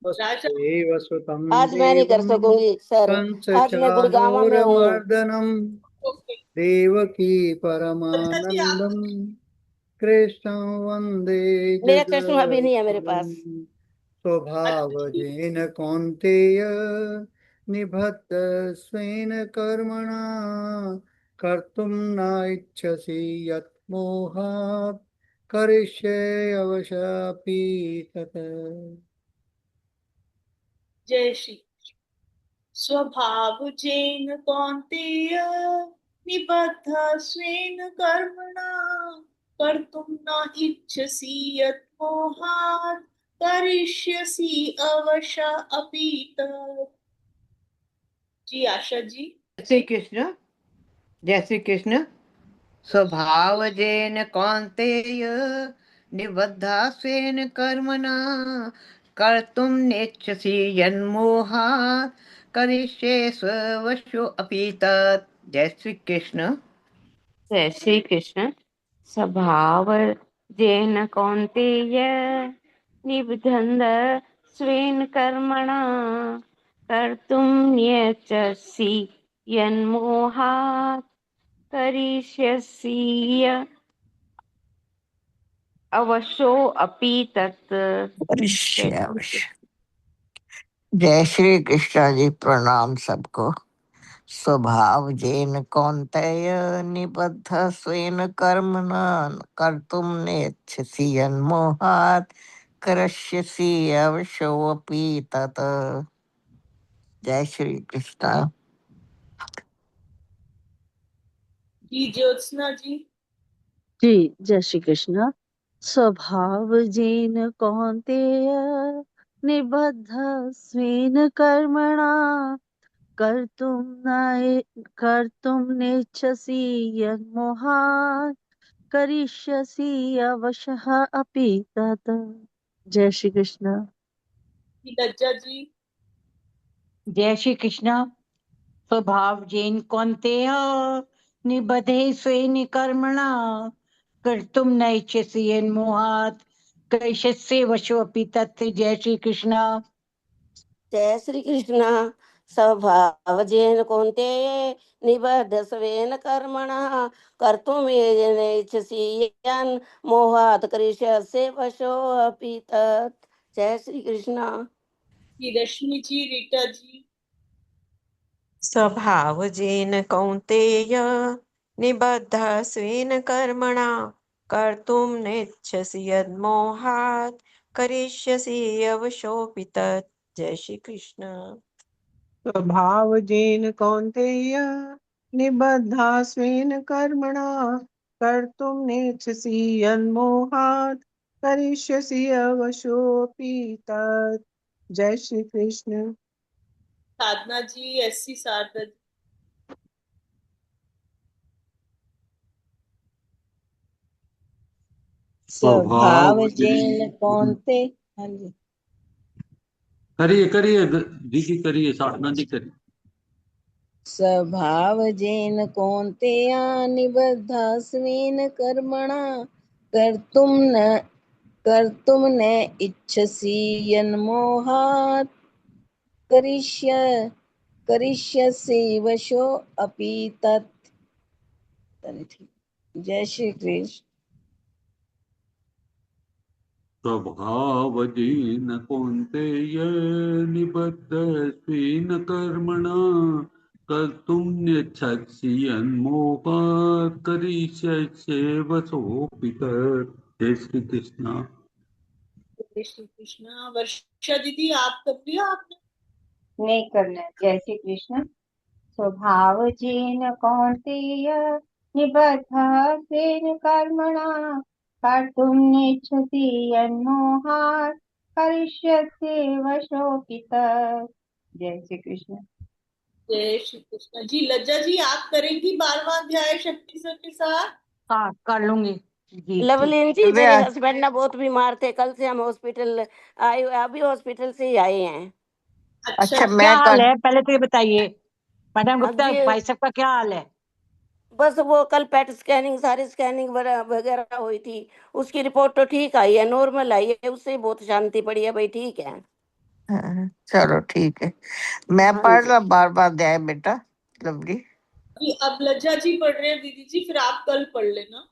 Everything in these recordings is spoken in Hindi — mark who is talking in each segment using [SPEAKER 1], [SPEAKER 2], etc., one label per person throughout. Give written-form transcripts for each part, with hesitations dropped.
[SPEAKER 1] राजा
[SPEAKER 2] वसुदेव सुतं
[SPEAKER 3] आज मैं नहीं कर
[SPEAKER 2] देवं
[SPEAKER 3] सकूंगी सर।
[SPEAKER 2] कंस
[SPEAKER 3] आज मैं गुड़गांव में हूँ।
[SPEAKER 2] चाणूरमर्दनम्
[SPEAKER 1] ओके।
[SPEAKER 2] देवकी
[SPEAKER 1] लज्जा जी आप
[SPEAKER 2] परमानन्दम्
[SPEAKER 1] बताइए।
[SPEAKER 2] कृष्णं वन्दे
[SPEAKER 3] मेरा चश्मा भी नहीं है मेरे
[SPEAKER 2] जगद्गुरुम्
[SPEAKER 3] पास।
[SPEAKER 1] अच्छा
[SPEAKER 2] स्वभावजेन कौन्तेय निबद्धस्वेन कर्मणा कर्तुं न इच्छसि यत् मोहात् करिष्ये अवशापि तत्।
[SPEAKER 1] जय श्री स्वभावजेन कौन्तेय निबद्ध स्वेन कर्मणा कर्तुं न इच्छसि यत् मोहात् करिष्यसि अवश अपि तत्। जी आशा जी।
[SPEAKER 4] श्री कृष्ण। जय श्री कृष्ण। स्वभावजेन कौन्तेय निबद्धा स्वेन कर्मणा कर्तुं नेच्छसि यन्मोहात् करिष्ये स्ववशो अपि तत्। जय श्री कृष्ण।
[SPEAKER 5] जय श्री कृष्ण। स्वभाव जेन कौन्तेय निबद्धं स्वेन कर्मणा कर्तुं न्यच्छसि यन्मोहात् करिष्यसि अवशो अपि तत्।
[SPEAKER 6] अवश्य अवश्य। जय श्री कृष्ण जी, प्रणाम सबको। स्वभाव जेन कौन्तेय निबद्ध स्वेन कर्मणा कर्तुं नेच्छसि यन्मोहात् करिष्यसि अवश्योऽपि तत्। जय श्री कृष्ण।
[SPEAKER 1] जी ज्योत्सना जी।
[SPEAKER 7] जी जय श्री कृष्ण। स्वभाव जेन कौन्तेय निबद्ध स्वेन कर्मणा कर्तुं नेच्छसि यन्मोहात् करिष्यसि अवशः अपि तत्। जय श्री कृष्ण।
[SPEAKER 1] जी लज्जा जी।
[SPEAKER 8] जय श्री कृष्ण। स्वभाव जेन कौन्तेय निबधे स्वेन कर्मणा कर्तुं न इच्छसि यन्मोहात् करिष्यसि वशोऽपि तत्। जय श्री कृष्ण।
[SPEAKER 3] जय श्री कृष्ण। स्वभावजेन कौन्तेय निबद्ध स्वेन कर्मणः कर्तुं इच्छसि यन् मोहात् करिष्यसि वशोऽपि तत्। जय श्री कृष्ण।
[SPEAKER 1] जी रश्मि जी रीटा जी।
[SPEAKER 9] स्वभावजेन कौन्तेय निबद्धः स्वेन कर्मणा कर्तुं नेच्छसि यन्मोहात् करिष्यसि अवशोऽपि तत्। जय श्री कृष्ण।
[SPEAKER 10] स्वभावजेन कौन्तेय निबद्धा स्वेन कर्मणा कर्तुं नेच्छसि यन्मोहात् करिष्यसि अवशोऽपि तत्। जय श्री कृष्ण।
[SPEAKER 1] साधना जी एससी शारदा जी।
[SPEAKER 11] स्वभाव
[SPEAKER 12] स्वभाव जेन कौन्ते। हाँ जी।
[SPEAKER 11] करिए करिए दीदी करिए, साधना जी करिए।
[SPEAKER 12] स्वभाव जेन कौन्तेय निबद्धा स्वेन कर्मणा कर्तुं न इच्छसि यन्मोहात् करिष्य करिष्यसि वशो अपि तत्। जय श्री कृष्ण।
[SPEAKER 11] स्वभावजेन कौन्तेय निबद्धस्वेन कर्मणा कर्तुं नेच्छसि यन्मोहात् करिष्यसि वशोऽपि तत्। जय श्री कृष्ण।
[SPEAKER 1] जय श्री कृष्ण। वर्षा दीदी आप कर लिया आपने।
[SPEAKER 13] नहीं करना है। जय श्री कृष्ण। स्वभाव जेन कौन्तेय निबद्धः स्वेन कर्मणा कर्तुं नेच्छसि यन्मोहात् करिष्यसि वशोऽपि तत्। जय श्री कृष्ण।
[SPEAKER 1] जय श्री कृष्ण। जी लज्जा जी आप करेंगी 12वां अध्याय शक्ति सर के साथ।
[SPEAKER 8] हाँ कर लूंगी जी।
[SPEAKER 3] लवलीन जी मेरे हस्बैंड ना बहुत बीमार थे, कल से हम हॉस्पिटल आए, अभी हॉस्पिटल से ही आए हैं।
[SPEAKER 1] अच्छा
[SPEAKER 6] अच्छा
[SPEAKER 1] जी।
[SPEAKER 8] क्या
[SPEAKER 6] मैं
[SPEAKER 8] हाल
[SPEAKER 6] कर।
[SPEAKER 8] है पहले तो ये बताइए, मैडम
[SPEAKER 3] अब
[SPEAKER 8] गुप्ता
[SPEAKER 3] जी
[SPEAKER 8] भाई साहब का क्या हाल है?
[SPEAKER 3] बस वो कल पेट स्कैनिंग सारी स्कैनिंग वगैरह हुई थी, उसकी रिपोर्ट तो ठीक आई है, नॉर्मल आई है, उससे बहुत शांति पड़ी है भाई, ठीक है।
[SPEAKER 6] हाँ, चलो ठीक है। मैं
[SPEAKER 3] हाँ
[SPEAKER 6] पढ़
[SPEAKER 3] जी।
[SPEAKER 6] ला बार बार अध्याय बेटा। लवली।
[SPEAKER 1] कि अब लज्जा जी पढ़ रहे हैं दीदी जी, फिर आप कल पढ़ लेना।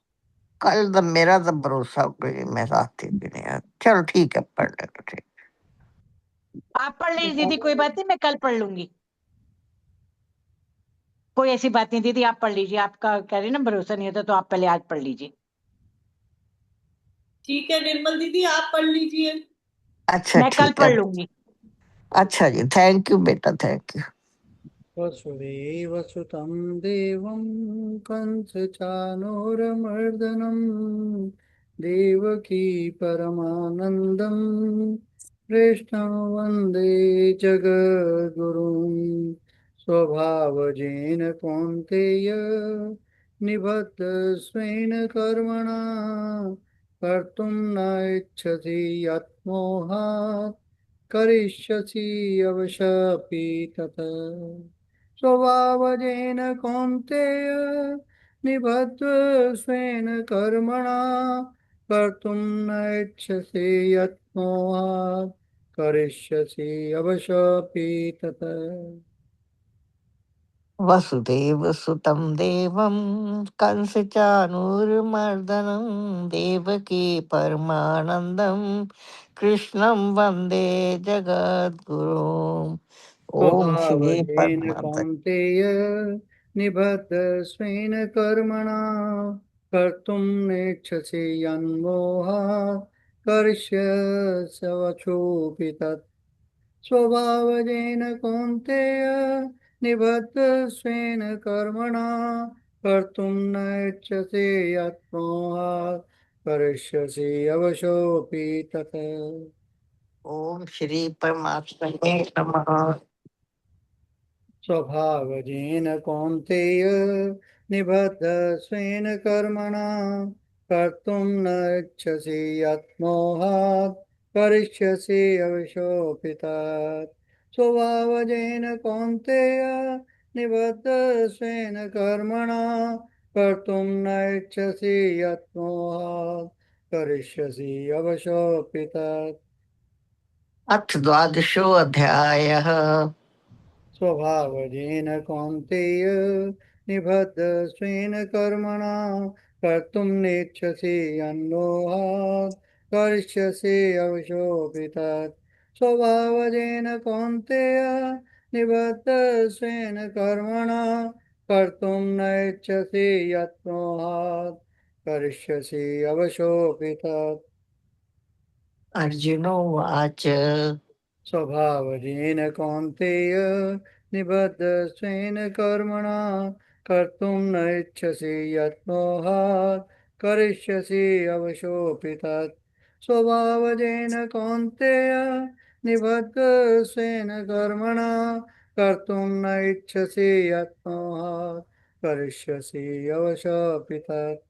[SPEAKER 6] कल तो मेरा तो भरोसा कोई मैं साथ ही भी नहीं है। चलो ठीक है, पढ़ लेना। ठीक।
[SPEAKER 8] आप पढ़ लीजिए दीदी, कोई बात नहीं, मैं कल पढ़ लूंगी। कोई ऐसी बात नहीं दीदी, आप पढ़ लीजिए, आपका कह रही ना भरोसा नहीं होता, तो आप पहले आज पढ़ लीजिए।
[SPEAKER 1] ठीक है निर्मल दीदी, आप पढ़ लीजिए।
[SPEAKER 6] अच्छा
[SPEAKER 8] मैं कल
[SPEAKER 6] ठीक है।
[SPEAKER 8] पढ़ लूंगी।
[SPEAKER 6] अच्छा जी, थैंक यू बेटा, थैंक यू।
[SPEAKER 2] वसुदेवसुतं देवं कंसचानूरमर्दनं देवकी परमानन्दं कृष्णं वन्दे जगद्गुरुं स्वभावजेन कौन्तेय निबद्धस्वेन कर्मणा कर्तुं न इच्छति यत्मोहात् करिष्यसि अवशपि तत् स्वभावजेन कौन्तेय निबद्धस्वेन कर्मणा कर्तुं न इच्छसि यत्मोहात् करिष्यसि अवशपि तत्।
[SPEAKER 6] वसुदेव सुतं देवं कंसचानूरमर्दनं देवकी परमानन्दं कृष्णं वन्दे जगद्गुरुम्। ओम श्री
[SPEAKER 2] स्वभावजेन
[SPEAKER 6] परमात्मा।
[SPEAKER 2] कौन्तेय निबद्धस्वेन कर्मणा कर्तुं नेच्छसि यन्मोहात् करिष्यसि वचोऽपि तत् स्वभावजेन कौन्तेय निबद्धस्वेन कर्मणा कर्तुं नेच्छसि यत्मोहात् करिष्यसि अवशोऽपि तत्।
[SPEAKER 6] ओम श्री परमात्मा नमः।
[SPEAKER 2] स्वभावजेन कौन्तेय निबद्धस्वेन कर्मणा कर्तुं न इच्छसि यत्मोहात् करिष्यसि अवशोऽपि तत् स्वभावजेन कौन्तेय निबद्धस्वेन कर्मणा कर्तुं न इच्छसि यत्मोहात् करिष्यसि अवशोऽपि तत्।
[SPEAKER 6] अथ द्वादशो अध्यायः।
[SPEAKER 2] स्वभावजेन कौन्तेय निबद्धस्वेन कर्मणा कर्तुं नेच्छसि यन्मोहात् करिष्यसि अवशोऽपि तत् स्वभावजेन कौन्तेय निबद्धस्वेन कर्मणा कर्तुं नेच्छसि यत्मोहात् करिष्यसि अवशोऽपि तत्।
[SPEAKER 6] अर्जुनो उवाच।
[SPEAKER 2] स्वभावजेन कौन्तेय निबद्धस्वेन कर्मणा कर्तुं न इच्छसि यत्मोहात् करिष्यसि अवशोऽपि तत् स्वभावजेन कौन्तेय निबद्धस्वेन कर्मणा कर्तुं न इच्छसि यत्मोहात् करिष्यसि अवशोऽपि तत्।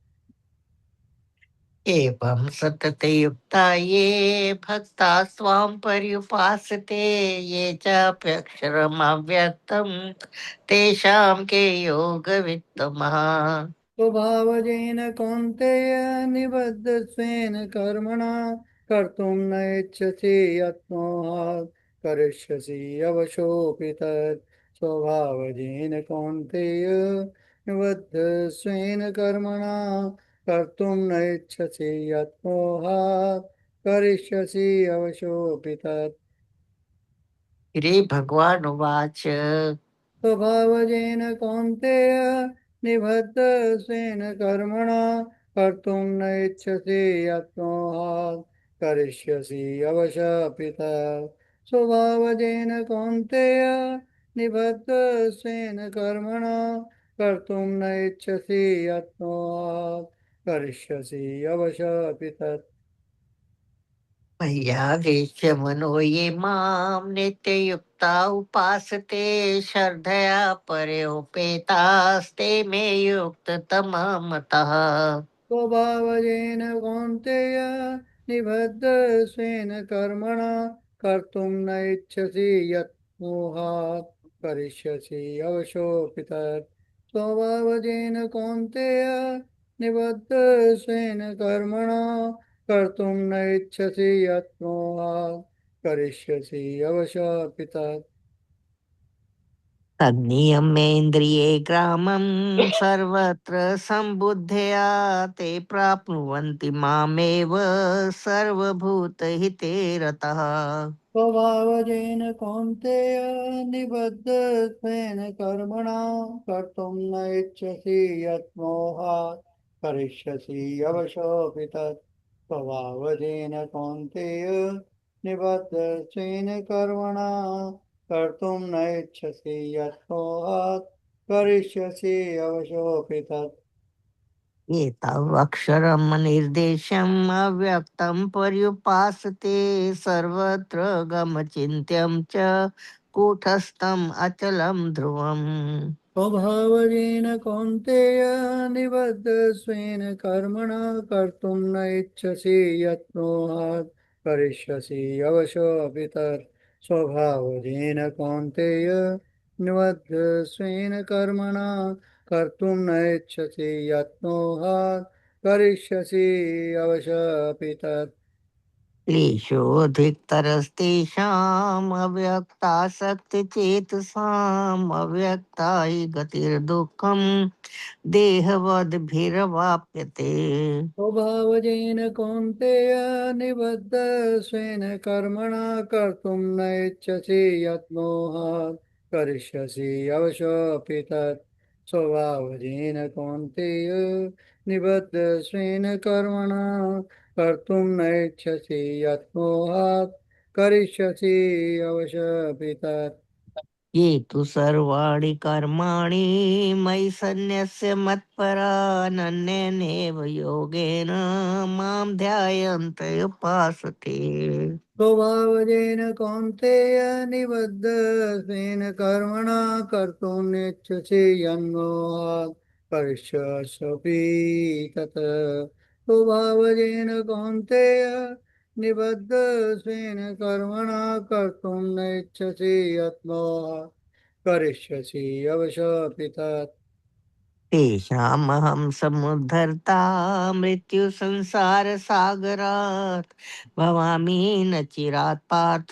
[SPEAKER 6] एवं सतते युक्ता ये भक्ता स्वाम पर्युपासते ये चाप्यक्षरम् अव्यक्तं तेषां के योग वित्तमः।
[SPEAKER 2] स्वभावजेन कौन्तेय निबद्धस्वेन कर्मणा कर्तुं न इच्छसि यत्मोहात् करिष्यसि अवशोऽपि तत् स्वभावजेन कौन्तेय निबद्धस्वेन कर्मणा कर्तुं न इच्छसि यत्मोहात् करिष्यसि अवशोऽपि तत्।
[SPEAKER 6] श्री भगवान उवाच।
[SPEAKER 2] स्वभावजेन कौन्तेय निबद्धस्वेन कर्मणा कर्तुं न इच्छसि यत्मोहात् करिष्यसि अवशपि तत् स्वभावजेन कौन्तेय निबद्धस्वेन कर्मणा कर्तुं न इच्छसि यत्मोहात् करिष्यसि अवशपि तत्।
[SPEAKER 6] मय्यावेश्य मनो ये मां नित्ययुक्ता उपासते श्रद्धया पर्युपेतास्ते मे युक्ततमा मतः।
[SPEAKER 2] स्वभावजेन कौन्तेय निबद्धस्वेन कर्मणा कर्तुं न इच्छसि यत् मोहात् करिष्यसि अवशोऽपि तत् स्वभावजेन कौन्तेय निबद्धस्वेन कर्मणा कर्तुं न इच्छसि यत् मोहात् करिष्यसि अवश्योऽपि तत्।
[SPEAKER 6] तन्नियमेन्द्रिये ग्रामं सर्वत्र सम्बुद्धया ते प्राप्नुवन्ति मामेव सर्वभूतहिते रतः।
[SPEAKER 2] स्वभावजेन कौन्तेय निबद्धस्वेन कर्मणा कर्तुं न इच्छसि यत् मोहात् करिष्यसि अवशोऽपि तत्। स्वभावजेन कौन्तेय निबद्धस्वेन कर्मणा कर्तुं न इच्छसि यत् मोहात् करिष्यसि अवशोऽपि तत्।
[SPEAKER 6] एतवक्षरम् निर्देशम् अव्यक्तं पर्युपासते सर्वत्र गमचिन्त्यं च कूटस्थम् अचलं ध्रुवम्।
[SPEAKER 2] स्वभावजेन कौन्तेय निबद्धस्वेन कर्मणा कर्तुं न इच्छसि यत् मोहात् करिष्यसि अवशोऽपि तत्। स्वभावजेन कौन्तेय निबद्धस्वेन कर्मणा कर्तुं न इच्छसि यत् मोहात् करिष्यसि अवशोऽपि तत्।
[SPEAKER 6] क्लेशोऽधिकतरस्तेषाम् अव्यक्तासक्तचेतसाम् अव्यक्ता हि गतिर्दुःखम् देहवद्भिरवाप्यते।
[SPEAKER 2] स्वभावजेन कौन्तेय निबद्धस्वेन कर्मणा कर्तुं न इच्छसि यत् मोहात् करिष्यसि अवशोऽपि तत्। स्वभावजेन कौन्तेय निबद्धस्वेन कर्मणा कर्तुं न इच्छसि यत् मोहात् करिष्यसि अवशोऽपि तत्।
[SPEAKER 6] ये तु सर्वाणि कर्माणि मयि सन्न्यस्य मत्परा अनन्येनैव योगेन मां ध्यायन्त उपासते।
[SPEAKER 2] स्वभावजेन कौन्तेय निबद्धस्वेन कर्मणा कर्तुं नेच्छसि यन्मोहात् करिष्यस्यपि तत्। स्वभावजेन कौन्तेय निबद्धस्वेन कर्मणा कर्तुं नेच्छसि यन्मोहात् करिष्यसि अवश्योऽपि तत्।
[SPEAKER 6] तेषामहं समुद्धर्ता मृत्युसंसारसागरात् भवामि न चिरात् पार्थ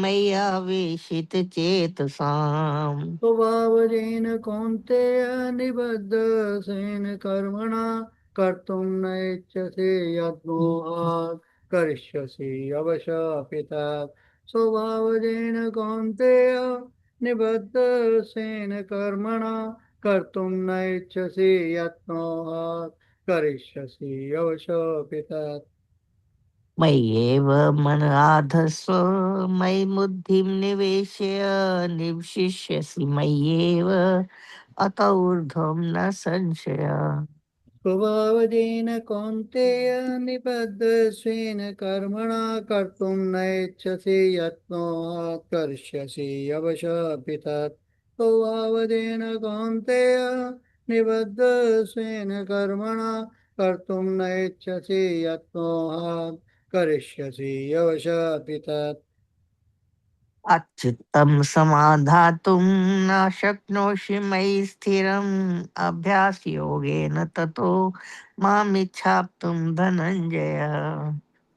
[SPEAKER 6] मय्यावेशितचेतसाम्।
[SPEAKER 2] स्वभावजेन कौन्तेय निबद्धस्वेन कर्मणा कर्तुं न इच्छसि यत् मोहात् करिष्यसि अवश्योऽपि तत्। स्वभावजेन कौन्तेय निबद्धस्वेन कर्मणा कर्तुं न इच्छसि यत् मोहात् करिष्यसि अवश्योऽपि तत्।
[SPEAKER 6] मय्येव मन आधस्व मयि बुद्धिं निवेशय निवशिष्यसि मय्येव अत ऊर्ध्वं न संशय।
[SPEAKER 2] स्वभावजेन कौन्तेय निबद्धस्वेन कर्मणा कर्तुं न इच्छसि यत् मोहात् करिष्यसि अवश्योऽपि तत्। स्वभावजेन कौन्तेय निबद्धस्वेन कर्मणा कर्तुं न इच्छसि यत् मोहात् करिष्यसि अवश्योऽपि तत्।
[SPEAKER 6] अच्युतं समाधातुं न शक्नोषि मयि स्थिरम् अभ्यासयोगेन ततो मामिच्छाप्तुं धनञ्जय।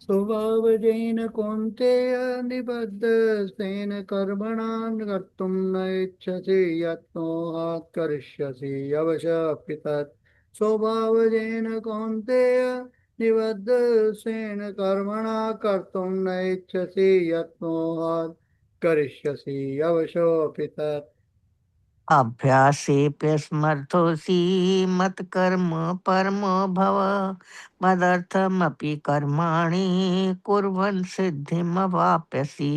[SPEAKER 2] स्वभावजेन कौन्तेय निबद्धस्वेन कर्मणा कर्तुं न इच्छसि यत् मोहात् करिष्यसि अवश्योऽपि तत्। स्वभावजेन कौन्तेय निबद्धस्वेन कर्मणा कर्तुं न इच्छसि यत् मोहात् करिष्यसि अवश्योऽपि तत्।
[SPEAKER 6] अभ्यासेऽप्यसमर्थोऽसि मत्कर्म परमो भव मदर्थमपि कर्माणि कुर्वन् सिद्धिमवाप्स्यसि।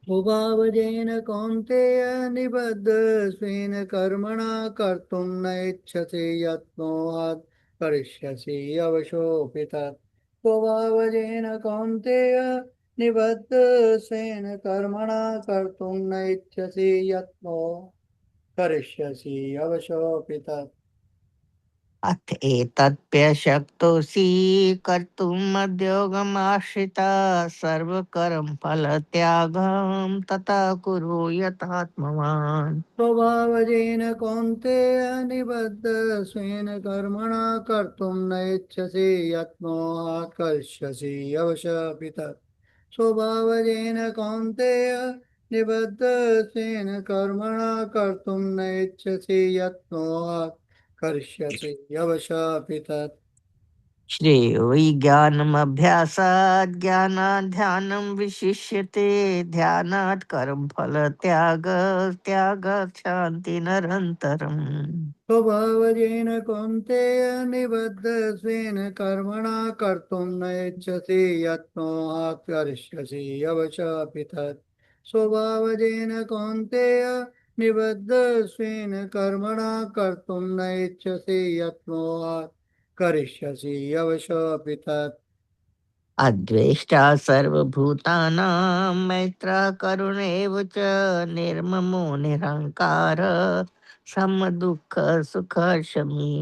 [SPEAKER 2] स्वभावजेन कौन्तेय निबद्धस्वेन कर्मणा कर्तुं न इच्छसि यत् मोहात् करिष्यसि अवशोऽपि तत्। स्वभावजेन कौन्तेय निबद्धस्वेन कर्मणा कर्तुं न इच्छसि यत् मोहात् करिष्यसि अवशोऽपि तत्।
[SPEAKER 6] अथ एतत्प्यशक्तोऽसि कर्तुम् उद्योगमाश्रिता सर्वकर्मफलत्यागं तथा कुरु यथात्मवान्।
[SPEAKER 2] स्वभावजेन कौन्तेय निबद्धस्वेन कर्मणा कर्तुं न इच्छसि यत् मोहात् करिष्यसि अवश्योऽपि तत्। स्वभावजेन कौन्तेय निबद्धस्वेन कर्मणा कर्तुं न इच्छसि यत्नोऽहं करिष्यसि अवशापि तत्।
[SPEAKER 6] श्रेयो हि ज्ञानमभ्यासात् ज्ञानात् ध्यानं विशिष्यते ध्यानात् कर्मफलत्याग त्यागात् शान्तिरनन्तरम्।
[SPEAKER 2] स्वभावजेन कौन्तेय निबद्धस्वेन कर्मणा कर्तुं न इच्छसि यत्नोऽहं करिष्यसि अवशापि तत्। स्वभावजेन कौन्तेय निबद्धस्वेन कर्मणा कर्तुं न इच्छसि यत्नोऽहं करिष्यसि अवशापि तत्।
[SPEAKER 6] अद्वेष्टा सर्वभूतानां मैत्रः करुण एव च निर्ममो निरहङ्कार समदुःखसुखशमी।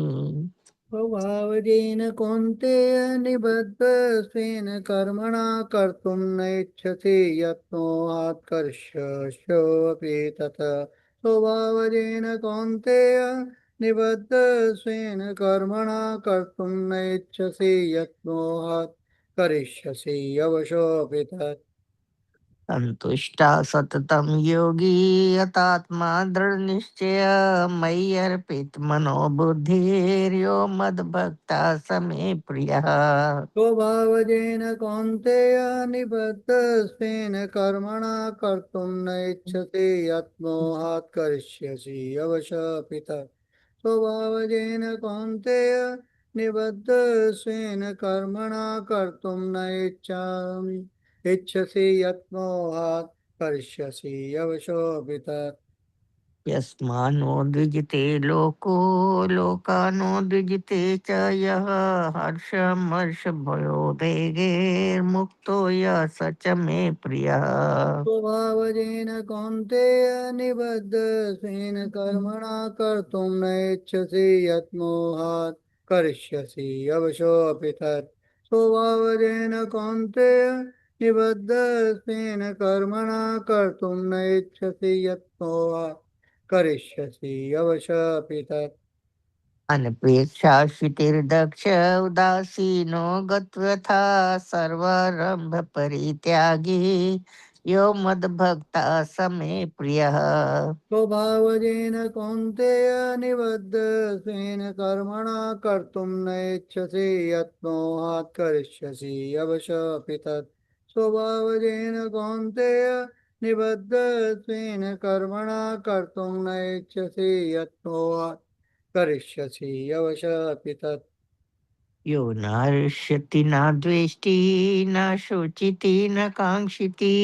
[SPEAKER 2] स्वभावजेन कौन्तेय निबद्धस्वेन कर्मणा कर्तुं न इच्छसि यत्नोऽहं करिष्यस्योऽपि तत्। स्वभावजेन कौन्तेय निबद्धस्वेन कर्मणा कर्तुं न इच्छसि यत्नोऽहं करिष्यसि अवशोऽपि तत्।
[SPEAKER 6] संतुष्टा सततं योगी यतात्मा दृढ़निश्चय मयि अर्पित मनोबुद्धिर्यो मद्भक्ता समे प्रियः।
[SPEAKER 2] स्वभावजेन कौन्तेय निबद्धस्वेन कर्मणा कर्तुं न इच्छसि यत्नोऽहं करिष्यसि अवशापि तत्। स्वभावजेन कौन्तेय निबद्धस्वेन कर्मणा कर्तुं न इच्छसि यत्नोऽहं करिष्यसि अवशोऽपि तत्।
[SPEAKER 6] यस्मानो द्विजिते लोको लोकानो द्विजिते च यः हर्षमर्षभयोद्वेगैर्मुक्तो यः स च मे प्रियः।
[SPEAKER 2] स्वभावजेन कौन्तेय निबद्धस्वेन कर्मणा कर्तुं न इच्छसि यत्नोऽहं करिष्यसि अवशोऽपि तत्। स्वभावजेन कौन्तेय निबद्धस्वेन कर्मणा कर्तुं न इच्छसि यत्नोऽहं करिष्यसि अवशोऽपि तत्।
[SPEAKER 6] अनपेक्षाश्रुतिर्दक्ष उदासीनो गत्वथा सर्वारंभ परित्यागी यो मद्भक्ता समे प्रियः।
[SPEAKER 2] स्वभावजेन कौन्तेय निबद्धस्वेन कर्मणा कर्तुं न इच्छसि यत्नोऽहं करिष्यसि अवशोऽपि तत्। स्वभावजेन कौन्तेय निबद्धस्वेन कर्मणा कर्तुं न इच्छसि यत्नोऽहं करिष्यसि अवशोऽपि तत्।
[SPEAKER 6] यो न हृष्यति न द्वेष्टि न शोचिति न कांक्षिति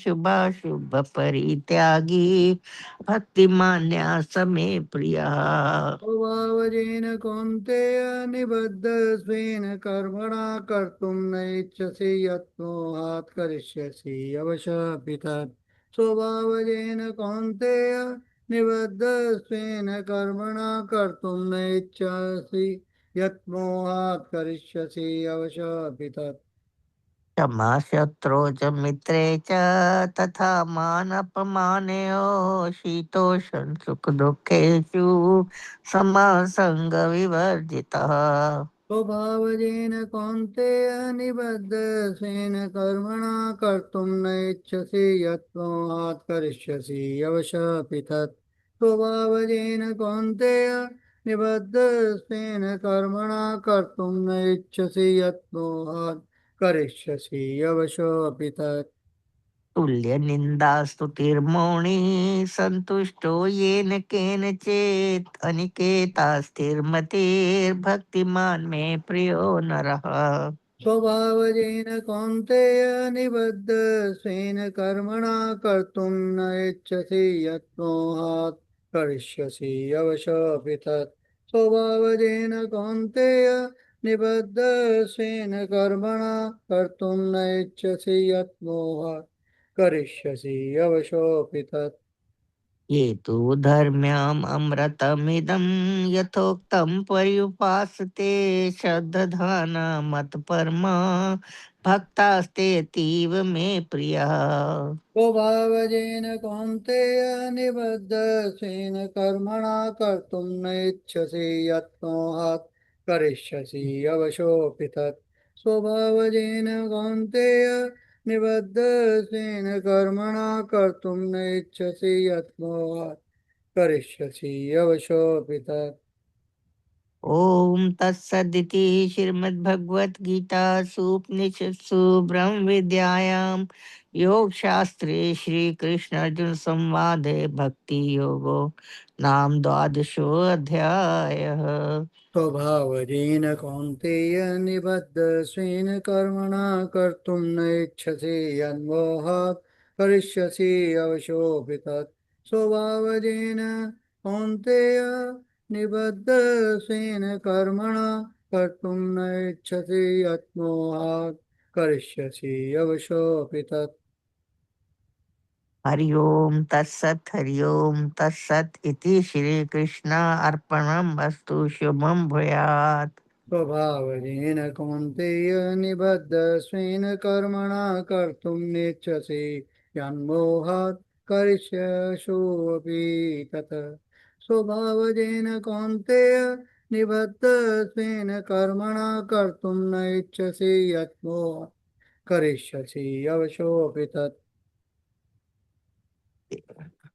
[SPEAKER 6] शुभाशुभ परित्यागी भक्तिमान्या समे प्रियः।
[SPEAKER 2] स्वभावजेन कौन्तेय निबद्धस्वेन कर्मणा कर्तुं न इच्छसि यत्नोऽहं करिष्यसि अवशोऽपि तत्। स्वभावजेन कौन्तेय निबद्धस्वेन कर्मणा कर्तुं न इच्छसि यत्नोऽहं करिष्यसि अवशोऽपि तत्।
[SPEAKER 6] क्षमा शत्रौ च मित्रे च तथा मानपमानयोः शीतोषण सुख दुःखेषु समसंग विवर्जितः।
[SPEAKER 2] स्वभावजेन कौन्तेय निबद्धस्वेन कर्मणा कर्तुं न इच्छसि यत्नोऽहं करिष्यसि अवशोऽपि तत्। स्वभावजेन कौन्तेय निबद्धस्वेन कर्मणा कर्तुं न इच्छसि यत्नोऽहं करिष्यसि अवशोऽपि तत्।
[SPEAKER 6] तुल्य निंदा स्तुतिर्मौनी संतुष्टो येन केनचित् अनिकेता स्थिरमतिर्भक्तिमान् मे प्रियो नरः।
[SPEAKER 2] स्वभावजेन कौन्तेय निबद्धस्वेन कर्मणा कर्तुं न इच्छसि यत्नोऽहं करिष्यसि अवशोऽपि तत्। स्वभावजेन कौन्तेय निबद्धस्वेन कर्मणा कर्तुं न इच्छसि यत्नोऽहं करिष्यसि अवशोऽपि तत्।
[SPEAKER 6] ये तु धर्म्यम् अमृतमिदं यथोक्तं पर्युपासते श्रद्धाना मत्परमा भक्तास्तेऽतीव मे प्रियः।
[SPEAKER 2] स्वभावजेन कौन्तेय निबद्धस्वेन कर्मणा कर्तुं न इच्छसि यत्नोऽहं करिष्यसि अवशोऽपि तत्। स्वभावजेन कौन्तेय निबद्धस्वेन कर्मणा कर्तुं न इच्छसि यत् मोहात् करिष्यसि अवशोऽपि तत्।
[SPEAKER 6] ओम तत्सदिति श्रीमद्भगवद्गीतासु उपनिषत्सु ब्रह्म विद्यायां योग शास्त्रे श्री कृष्ण अर्जुन संवादे भक्ति योगो नाम द्वादशो अध्यायः।
[SPEAKER 2] स्वभावजेन कौन्तेय निबद्धस्वेन कर्मणा कर्तुं न इच्छसि यन्मोहात् करिष्यसि अवशोऽपि तत्। स्वभावजेन कौन्तेय निबद्धस्वेन कर्मणा कर्तुं न इच्छसि यन्मोहात् करिष्यसि अवशोऽपि तत्।
[SPEAKER 6] हरि ओम तत्सत इति श्री कृष्ण अर्पणम अस्तु शुभम भूयात्।
[SPEAKER 2] स्वभावजेन कौन्तेय निबद्धस्वेन कर्मणा कर्तुं नेच्छसि यन्मोहात् करिष्यसोऽपि तत्। स्वभावजेन कौन्तेय निबद्धस्वेन कर्मणा कर्तुं न इच्छसि यन्मोहात् करिष्यसि अवशोऽपि तत्।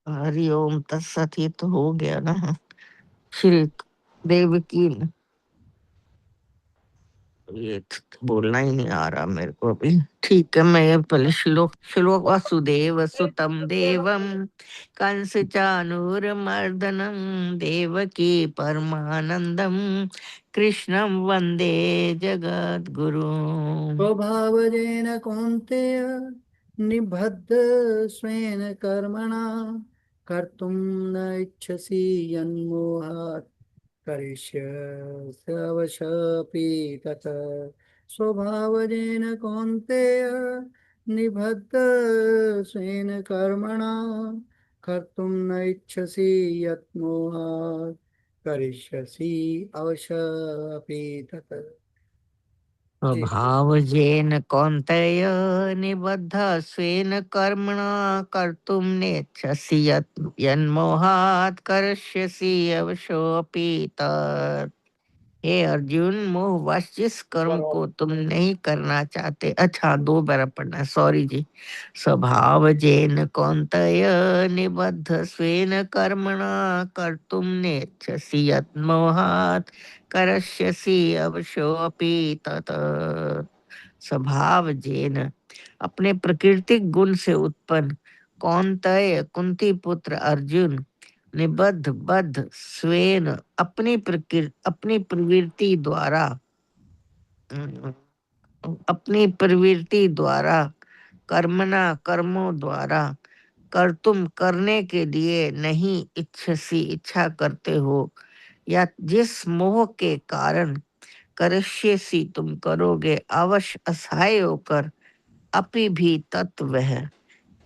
[SPEAKER 6] हरि ओम तत्सत ये तो हो गया ना। श्री देवकी ये तो बोलना ही नहीं आ रहा मेरे को अभी। ठीक है, मैं ये पहले श्लोक वसुदेव सुतम देवम कंस चानूरमर्दनम देवकी परमानंदम कृष्णं वंदे जगत गुरु।
[SPEAKER 2] स्वभावजेन कौन्तेय निबद्धस्वेन कर्मणा कर्तुं न इच्छसि यन्मोहात् करिष्यस्यवशपि तत्। स्वभावजेन कौन्तेय निबद्धस्वेन कर्मणा कर्तुं न इच्छसि यन्मोहात् करिष्यसि अवशपि तत्।
[SPEAKER 6] स्वभावजेन कौन्तेय निबद्ध स्वेन कर्मणा कर्तुं नेच्छसि यन्मोहात् करिष्यसि अवशोऽपि तत्। हे अर्जुन, मोहवश जिस कर्म को तुम नहीं करना चाहते। अच्छा, दो बार पढ़ना, सॉरी जी। स्वभाव जेन कौन्तेय निबद्ध स्वेन कर्मणा कर्तुम नेच्छसि यन्मोहात् करष्यसि अवशोऽपि तत्। स्वभाव जेन अपने प्राकृतिक गुण से उत्पन्न कौन्तेय कुंती पुत्र अर्जुन निबद्ध बद्ध स्वेन अपनी प्रवृत्ति द्वारा अपनी प्रवृत्ति द्वारा कर्मणा कर्मों द्वारा कर तुम करने के लिए नहीं इच्छसी इच्छा करते हो या जिस मोह के कारण करिष्यसि तुम करोगे अवश्य असहाय होकर अपि भी तत्व है।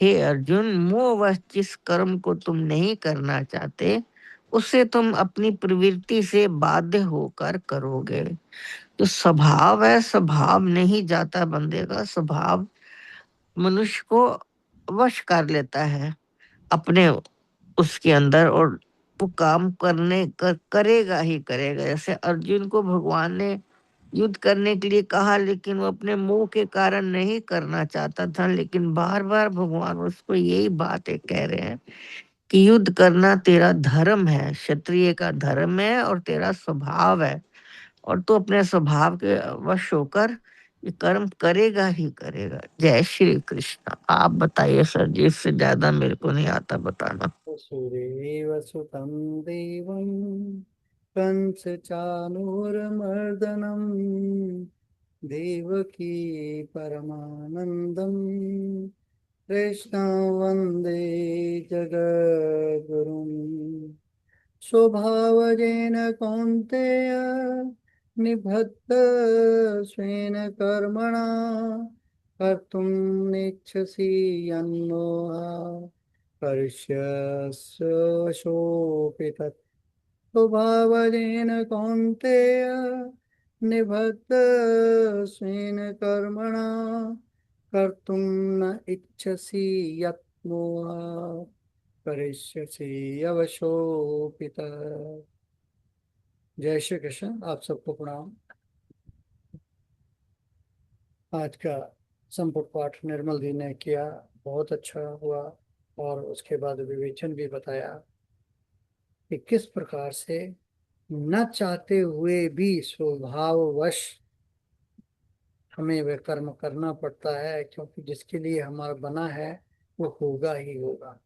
[SPEAKER 6] हे अर्जुन, मोहवश जिस कर्म को तुम नहीं करना चाहते उसे तुम अपनी प्रवृत्ति से बाध्य होकर करोगे। तो स्वभाव है, स्वभाव नहीं जाता बंदे का। स्वभाव मनुष्य को वश कर लेता है अपने उसके अंदर, और वो काम करेगा ही करेगा। जैसे अर्जुन को भगवान ने युद्ध करने के लिए कहा, लेकिन वो अपने मोह के कारण नहीं करना चाहता था। लेकिन बार बार भगवान उसको यही बातें कह रहे हैं कि युद्ध करना तेरा धर्म है, क्षत्रिय का धर्म है और तेरा स्वभाव है, और तू अपने स्वभाव के वश होकर ये कर्म करेगा ही करेगा। जय श्री कृष्ण। आप बताइए सर जी, इससे ज्यादा मेरे को नहीं आता बताना।
[SPEAKER 2] वसुदेव सुतं देवं कंसचानूरमर्दनं देवकी परमानन्दं कृष्णं वन्दे जगद्गुरुम्। स्वभावजेन कौन्तेय निबद्ध स्वेन कर्मणा कर्तुं नेच्छसि यन्मोहात् करिष्यस्यवशोऽपि तत्। स्वभावजेन कौन्तेय निबद्ध स्वेन कर्मणा कर्तुं न इच्छसि यत् मोहात् करिष्यसि अवशोऽपि तत्। जय श्री कृष्ण। आप सबको प्रणाम। आज का संपुट पाठ निर्मल जी ने किया, बहुत अच्छा हुआ। और उसके बाद विवेचन भी बताया कि किस प्रकार से न चाहते हुए भी स्वभाववश हमें वह कर्म करना पड़ता है, क्योंकि जिसके लिए हमारा बना है वो होगा ही होगा।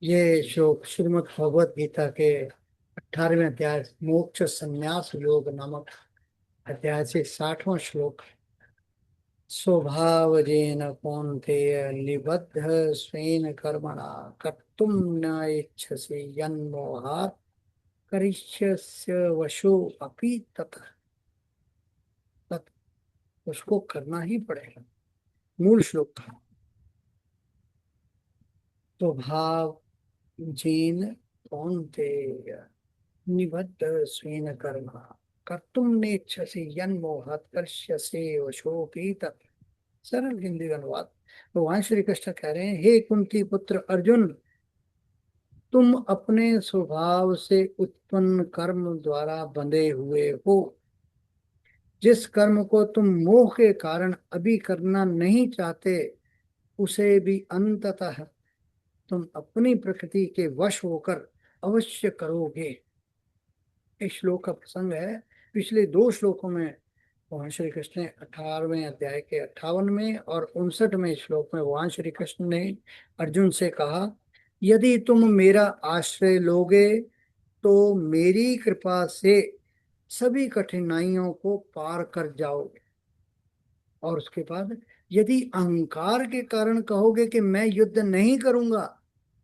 [SPEAKER 2] ये श्लोक श्रीमद् भगवद गीता के 18वें अध्याय मोक्ष संन्यास योग नामक अध्याय से 60वां श्लोक। स्वभावजेन कौन्तेय निबद्ध स्वेन कर्मणा कर्तुं न इच्छसि यन्मोहात् करिष्यस्य वशो अपि तत् उसको करना ही पड़ेगा। मूल श्लोक था, स्वभाव जेन कौन्तेय निबद्ध स्वेन कर्मणा कर्तुं नेच्छसि यन्मोहात् करिष्यसे वशोऽपि तत्। सरल हिंदी अनुवाद। भगवान श्री कृष्ण कह रहे हैं, हे कुंती पुत्र अर्जुन, तुम अपने स्वभाव से उत्पन्न कर्म द्वारा बंधे हुए हो। जिस कर्म को तुम मोह के कारण अभी करना नहीं चाहते, उसे भी अंततः तुम अपनी प्रकृति के वश होकर अवश्य करोगे। इस श्लोक का प्रसंग है पिछले 2 श्लोकों में। भगवान श्री कृष्ण ने 18वें अध्याय के 58वें और 59वें श्लोक में भगवान श्री कृष्ण ने अर्जुन से कहा, यदि तुम मेरा आश्रय लोगे तो मेरी कृपा से सभी कठिनाइयों को पार कर जाओगे। और उसके बाद यदि अहंकार के कारण कहोगे कि मैं युद्ध नहीं करूंगा,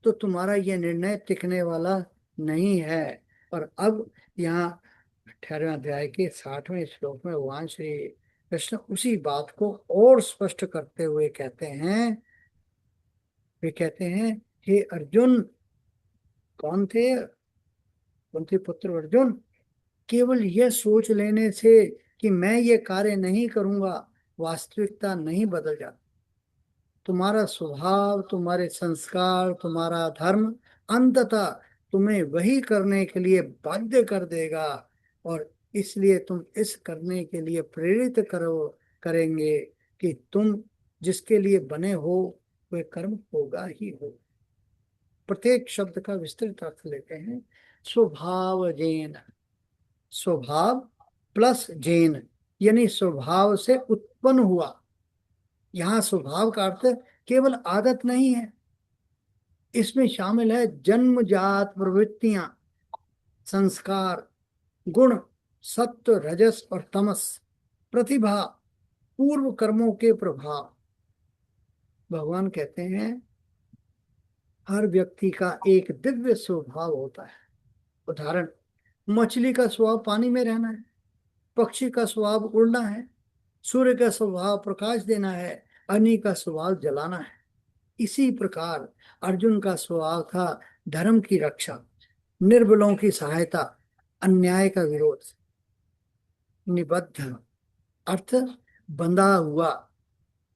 [SPEAKER 2] तो तुम्हारा यह निर्णय टिकने वाला नहीं है। और अब यहाँ 18वें अध्याय के 60वें श्लोक में भगवान श्री कृष्ण उसी बात को और स्पष्ट करते हुए कहते हैं, वे कहते हैं, हे अर्जुन, कौन थे कुंती पुत्र अर्जुन, केवल यह सोच लेने से कि मैं ये कार्य नहीं करूंगा वास्तविकता नहीं बदल जाती। तुम्हारा स्वभाव, तुम्हारे संस्कार, तुम्हारा धर्म अंततः तुम्हें वही करने के लिए बाध्य कर देगा, और इसलिए तुम इस करने के लिए प्रेरित करेंगे कि तुम जिसके लिए बने हो वह कर्म होगा ही हो। प्रत्येक शब्द का विस्तृत अर्थ लेते हैं। स्वभाव जेन, स्वभाव प्लस जेन यानी स्वभाव से उत्पन्न हुआ। यहाँ स्वभाव का अर्थ केवल आदत नहीं है, इसमें शामिल है जन्मजात प्रवृत्तियां, संस्कार, गुण, सत्व, रजस और तमस, प्रतिभा, पूर्व कर्मों के प्रभाव। भगवान कहते हैं हर व्यक्ति का एक दिव्य स्वभाव होता है। उदाहरण, मछली का स्वभाव पानी में रहना है, पक्षी का स्वभाव उड़ना है, सूर्य का स्वभाव प्रकाश देना है, अग्नि का स्वभाव जलाना है। इसी प्रकार अर्जुन का स्वभाव था धर्म की रक्षा, निर्बलों की सहायता, अन्याय का विरोध। निबद्ध अर्थ बंधा हुआ।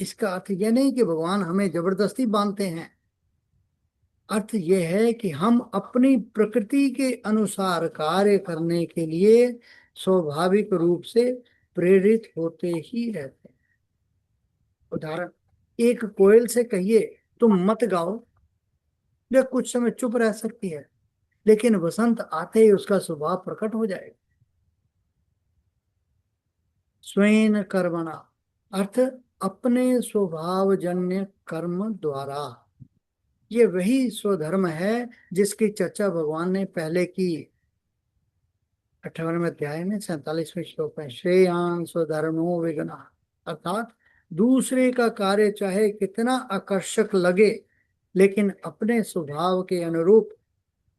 [SPEAKER 2] इसका अर्थ यह नहीं कि भगवान हमें जबरदस्ती बांधते हैं, अर्थ यह है कि हम अपनी प्रकृति के अनुसार कार्य करने के लिए स्वाभाविक रूप से प्रेरित होते ही रहते हैं। उदाहरण, एक कोयल से कहिए तुम मत गाओ, यह कुछ समय चुप रह सकती है, लेकिन वसंत आते ही उसका स्वभाव प्रकट हो जाएगा। स्वेन कर्मणा अर्थ अपने स्वभावजन्य कर्म द्वारा। ये वही स्वधर्म है जिसकी चर्चा भगवान ने पहले की 58वें अध्याय में 47वें श्लोक में। श्रेयान स्वधर्मो विगुणः अर्थात दूसरे का कार्य चाहे कितना आकर्षक लगे, लेकिन अपने स्वभाव के अनुरूप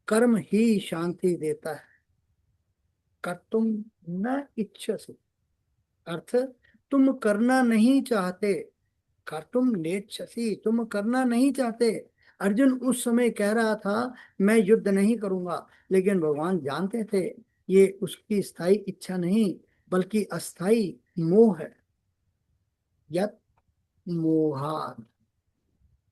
[SPEAKER 2] कर्म ही शांति देता है। कर्तुम न इच्छसि अर्थ तुम करना नहीं चाहते, कर्तुम नेच्छसि तुम करना नहीं चाहते। अर्जुन उस समय कह रहा था मैं युद्ध नहीं करूंगा, लेकिन भगवान जानते थे ये उसकी स्थायी इच्छा नहीं बल्कि अस्थाई मोह है। यत मोहात,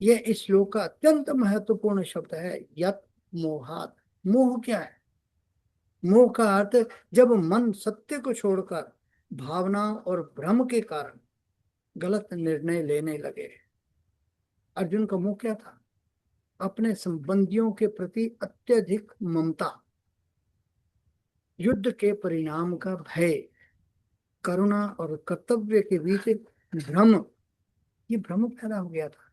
[SPEAKER 2] यह इस श्लोक का अत्यंत महत्वपूर्ण शब्द है। यत मोहात, मोह क्या है? मोह का अर्थ जब मन सत्य को छोड़कर भावना और भ्रम के कारण गलत निर्णय लेने लगे। अर्जुन का मुंह क्या था? अपने संबंधियों के प्रति अत्यधिक ममता, युद्ध के परिणाम का भय, करुणा और कर्तव्य के बीच एक भ्रम, ये भ्रम पैदा हो गया था।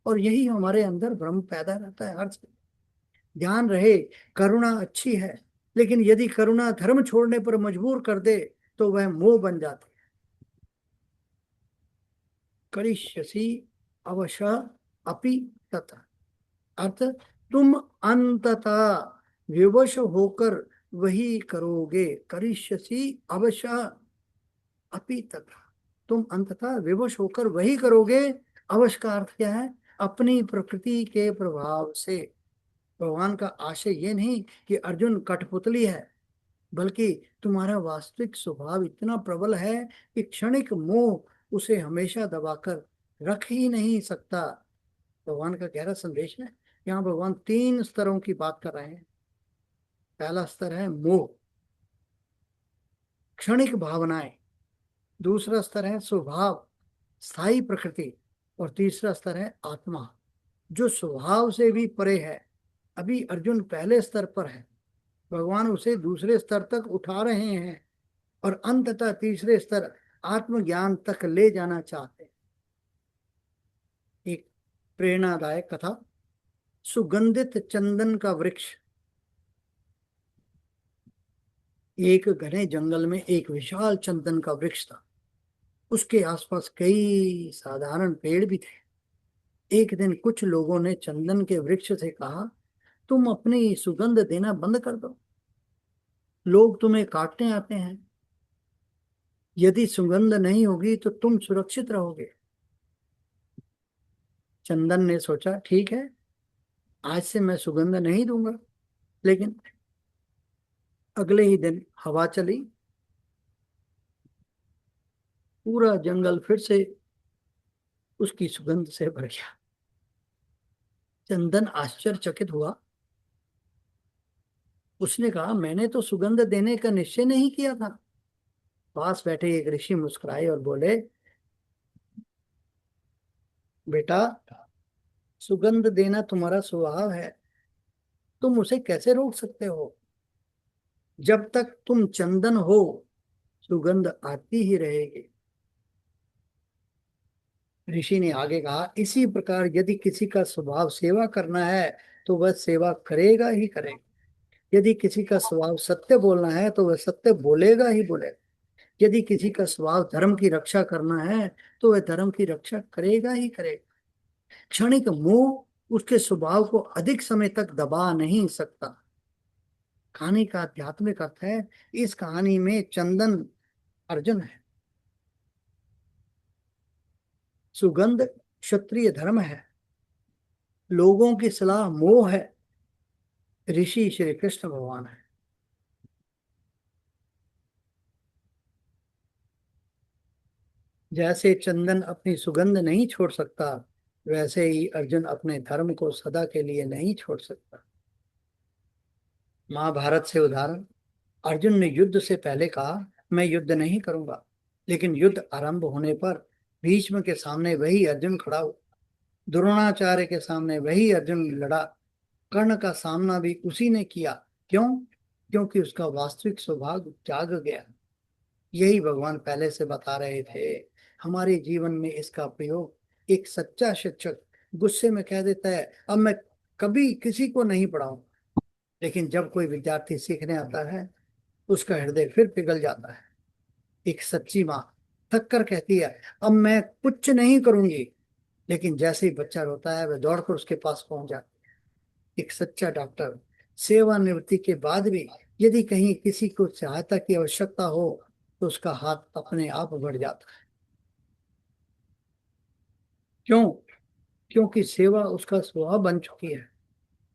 [SPEAKER 2] और यही हमारे अंदर भ्रम पैदा रहता है हर समय। ध्यान रहे, करुणा अच्छी है, लेकिन यदि करुणा धर्म छोड़ने पर मजबूर कर दे तो वह मोह बन जाती है। करिष्यसि अवश्य अपि तथा, अर्थ तुम अंततः विवश होकर वही करोगे। करिष्यसि अवश्य अपि तथा, तुम अंततः विवश होकर वही करोगे। अवश्य का अर्थ क्या है? अपनी प्रकृति के प्रभाव से। भगवान का आशय ये नहीं कि अर्जुन कठपुतली है, बल्कि तुम्हारा वास्तविक स्वभाव इतना प्रबल है कि क्षणिक मोह उसे हमेशा दबाकर रख ही नहीं सकता। भगवान का गहरा संदेश है। यहाँ भगवान 3 स्तरों की बात कर रहे हैं। पहला स्तर है मोह, क्षणिक भावनाएं। दूसरा स्तर है स्वभाव, स्थायी प्रकृति। और तीसरा स्तर है आत्मा, जो स्वभाव से भी परे है। अभी अर्जुन पहले स्तर पर है, भगवान उसे दूसरे स्तर तक उठा रहे हैं और अंततः तीसरे स्तर आत्मज्ञान तक ले जाना चाहते हैं। एक प्रेरणादायक कथा। सुगंधित चंदन का वृक्ष। एक घने जंगल में एक विशाल चंदन का वृक्ष था। उसके आसपास कई साधारण पेड़ भी थे। एक दिन कुछ लोगों ने चंदन के वृक्ष से कहा, तुम अपनी सुगंध देना बंद कर दो, लोग तुम्हें काटने आते हैं। यदि सुगंध नहीं होगी तो तुम सुरक्षित रहोगे। चंदन ने सोचा, ठीक है, आज से मैं सुगंध नहीं दूंगा। लेकिन अगले ही दिन हवा चली, पूरा जंगल फिर से उसकी सुगंध से भर गया। चंदन आश्चर्यचकित हुआ। उसने कहा, मैंने तो सुगंध देने का निश्चय नहीं किया था। पास बैठे एक ऋषि मुस्कुराए और बोले, बेटा, सुगंध देना तुम्हारा स्वभाव है, तुम उसे कैसे रोक सकते हो? जब तक तुम चंदन हो, सुगंध आती ही रहेगी। ऋषि ने आगे कहा, इसी प्रकार यदि किसी का स्वभाव सेवा करना है तो वह सेवा करेगा ही करेगा। यदि किसी का स्वभाव सत्य बोलना है तो वह सत्य बोलेगा ही बोलेगा। यदि किसी का स्वभाव धर्म की रक्षा करना है तो वह धर्म की रक्षा करेगा ही करेगा। क्षणिक मोह उसके स्वभाव को अधिक समय तक दबा नहीं सकता। कहानी का आध्यात्मिक अर्थ है, इस कहानी में चंदन अर्जुन है, सुगंध क्षत्रिय धर्म है, लोगों की सलाह मोह है, ऋषि श्री कृष्ण भगवान है। जैसे चंदन अपनी सुगंध नहीं छोड़ सकता, वैसे ही अर्जुन अपने धर्म को सदा के लिए नहीं छोड़ सकता। महाभारत से उदाहरण। अर्जुन ने युद्ध से पहले कहा, मैं युद्ध नहीं करूंगा, लेकिन युद्ध आरंभ होने पर भीष्म के सामने वही अर्जुन खड़ा हुआ, द्रोणाचार्य के सामने वही अर्जुन लड़ा, कर्ण का सामना भी उसी ने किया। क्यों? क्योंकि उसका वास्तविक स्वभाव जाग गया। यही भगवान पहले से बता रहे थे। हमारे जीवन में इसका प्रयोग एक सच्चा शिक्षक गुस्से में कह देता है, अब मैं कभी किसी को नहीं पढ़ाऊंगा, लेकिन जब कोई विद्यार्थी सीखने आता है उसका हृदय फिर पिघल जाता है। एक सच्ची माँ थक कर कहती है, अब मैं कुछ नहीं करूंगी, लेकिन जैसे ही बच्चा रोता है वह दौड़कर उसके पास पहुंच जाती है। एक सच्चा डॉक्टर सेवानिवृत्ति के बाद भी यदि कहीं किसी को सहायता की आवश्यकता हो तो उसका हाथ अपने आप बढ़ जाता है। क्यों? क्योंकि सेवा उसका स्वभाव बन चुकी है।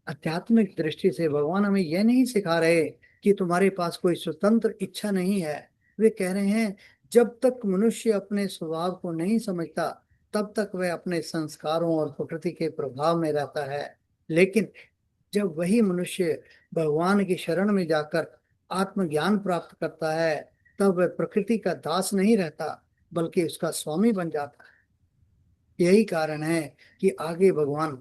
[SPEAKER 2] आध्यात्मिक दृष्टि से भगवान हमें यह नहीं सिखा रहे कि तुम्हारे पास कोई स्वतंत्र इच्छा नहीं है। वे कह रहे हैं, जब तक मनुष्य अपने स्वभाव को नहीं समझता तब तक वह अपने संस्कारों और प्रकृति के प्रभाव में रहता है। लेकिन जब वही मनुष्य भगवान की शरण में जाकर आत्मज्ञान प्राप्त करता है तब वह प्रकृति का दास नहीं रहता बल्कि उसका स्वामी बन जाता है। यही कारण है कि आगे भगवान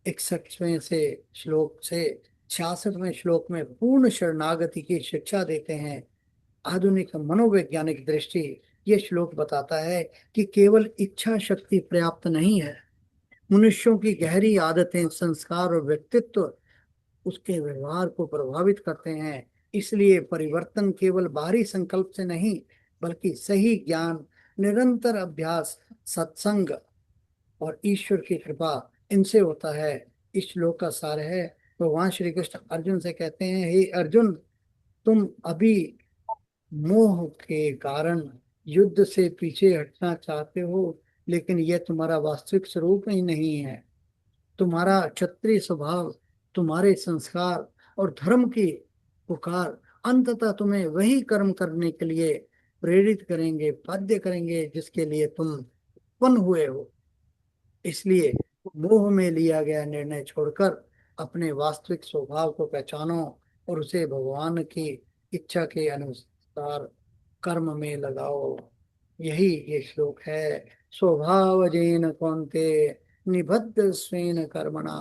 [SPEAKER 2] 61वें से श्लोक से 66वें श्लोक में पूर्ण शरणागति की शिक्षा देते हैं। आधुनिक मनोवैज्ञानिक दृष्टि ये श्लोक बताता है कि केवल इच्छा शक्ति पर्याप्त नहीं है। मनुष्यों की गहरी आदतें, संस्कार और व्यक्तित्व उसके व्यवहार को प्रभावित करते हैं। इसलिए परिवर्तन केवल बाहरी संकल्प से नहीं बल्कि सही ज्ञान, निरंतर अभ्यास, सत्संग और ईश्वर की कृपा इनसे होता है। इस श्लोक का सार है, भगवान श्री कृष्ण अर्जुन से कहते हैं, हे अर्जुन, तुम अभी मोह के कारण युद्ध से पीछे हटना चाहते हो, लेकिन यह तुम्हारा वास्तविक स्वरूप ही नहीं है। तुम्हारा क्षत्रिय स्वभाव, तुम्हारे संस्कार और धर्म की पुकार अंततः तुम्हें वही कर्म करने के लिए प्रेरित करेंगे, बाध्य करेंगे जिसके लिए तुम उत्पन्न हुए हो। इसलिए मोह में लिया गया निर्णय छोड़कर अपने वास्तविक स्वभाव को पहचानो और उसे भगवान की इच्छा के अनुसार कर्म में लगाओ। यही ये श्लोक है। स्वभावजेन कौन्ते निबद्ध स्वेन कर्मणा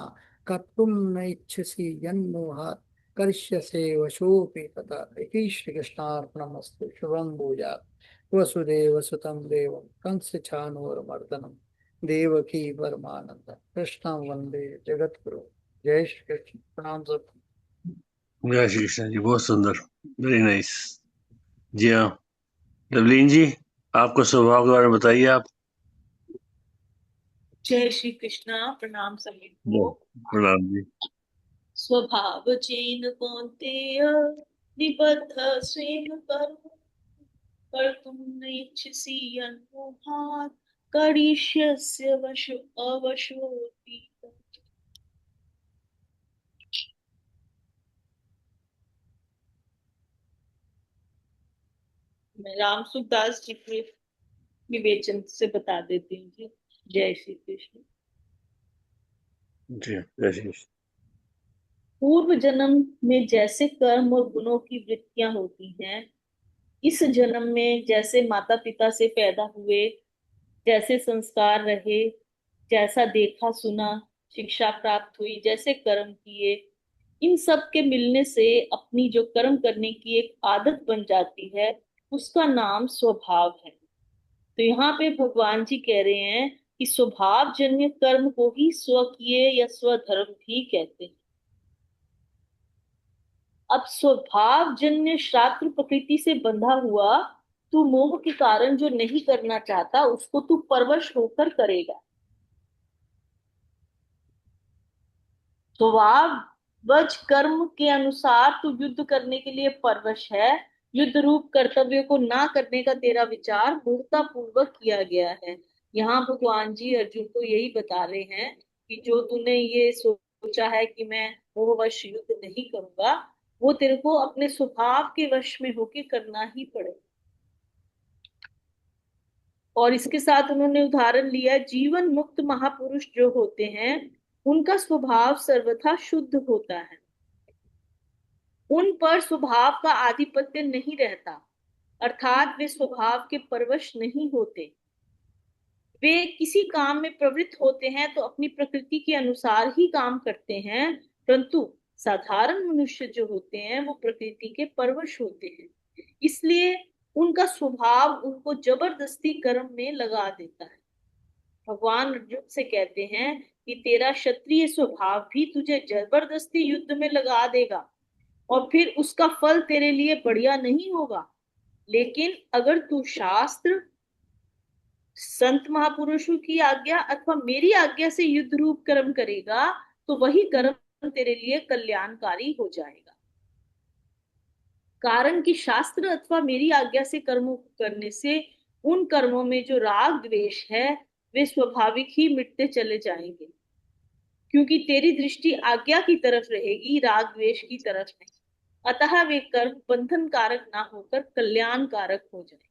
[SPEAKER 2] कर्तुम न इच्छसि यन्मोहात् करिष्यसे वशोऽपि तथा। इति श्री कृष्णार्पणमस्तु। शुभं भूयात्। वसुदेव सुतं देवं कंसचानूरमर्दनम् देवकी परमानंद कृष्णं वंदे जगद्गुरु। जय श्री कृष्ण। प्रणाम सब।
[SPEAKER 14] जय श्री कृष्ण जी, बहुत सुंदर, वेरी नाइस। जी हाँ, लवलीन जी, आपको स्वभाव के बारे में बताइए आप।
[SPEAKER 1] जय श्री कृष्णा। प्रणाम सभी को।
[SPEAKER 14] प्रणाम जी।
[SPEAKER 1] स्वभाव चेन कौन्तेय निबद्ध स्वेन कर्म कर्तुं न इच्छसि यन्मोहात् करिष्यस्य अवशोऽपि। मैं राम सुखदास जी के विवेचन से बता देती हूँ जी। जय श्री कृष्ण।
[SPEAKER 14] जी जय श्री कृष्ण।
[SPEAKER 1] पूर्व जन्म में जैसे कर्म और गुणों की वृत्तियां होती हैं, इस जन्म में जैसे माता पिता से पैदा हुए, जैसे संस्कार रहे, जैसा देखा सुना, शिक्षा प्राप्त हुई, जैसे कर्म किए, इन सब के मिलने से अपनी जो कर्म करने की एक आदत बन जाती है, उसका नाम स्वभाव है। तो यहाँ पे भगवान जी कह रहे हैं कि स्वभाव जन्य कर्म को ही स्वकीय या स्वधर्म भी कहते हैं। अब स्वभाव जन्य शास्त्र प्रकृति से बंधा हुआ तू मोह के कारण जो नहीं करना चाहता उसको तू परवश होकर करेगा। स्वभावज कर्म के अनुसार तू युद्ध करने के लिए परवश है। युद्ध रूप कर्तव्य को ना करने का तेरा विचार मूर्खता पूर्वक किया गया है। यहाँ भगवान जी अर्जुन को यही बता रहे हैं कि जो तूने ये सोचा है कि मैं मोहवश युद्ध नहीं करूंगा, वो तेरे को अपने स्वभाव के वश में होके करना ही पड़ेगा। और इसके साथ उन्होंने उदाहरण लिया, जीवन मुक्त महापुरुष जो होते हैं उनका स्वभाव सर्वथा शुद्ध होता है। उन पर स्वभाव का आधिपत्य नहीं रहता, अर्थात वे स्वभाव के परवश नहीं होते। वे किसी काम में प्रवृत्त होते हैं तो अपनी प्रकृति के अनुसार ही काम करते हैं, परंतु साधारण मनुष्य जो होते हैं वो प्रकृति के परवश होते हैं। इसलिए उनका स्वभाव उनको जबरदस्ती कर्म में लगा देता है। भगवान अर्जुन से कहते हैं कि तेरा क्षत्रिय स्वभाव भी तुझे जबरदस्ती युद्ध में लगा देगा और फिर उसका फल तेरे लिए बढ़िया नहीं होगा। लेकिन अगर तू शास्त्र, संत महापुरुषों की आज्ञा अथवा मेरी आज्ञा से युद्ध रूप कर्म करेगा तो वही कर्म तेरे लिए कल्याणकारी हो जाएगा। कारण कि शास्त्र अथवा मेरी आज्ञा से कर्म करने से उन कर्मों में जो राग द्वेष है वे स्वाभाविक ही मिटते चले जाएंगे, क्योंकि तेरी दृष्टि आज्ञा की तरफ रहेगी, राग द्वेष की तरफ नहीं। अतः वे कर्म बंधन कारक ना होकर कल्याण कारक हो जाए।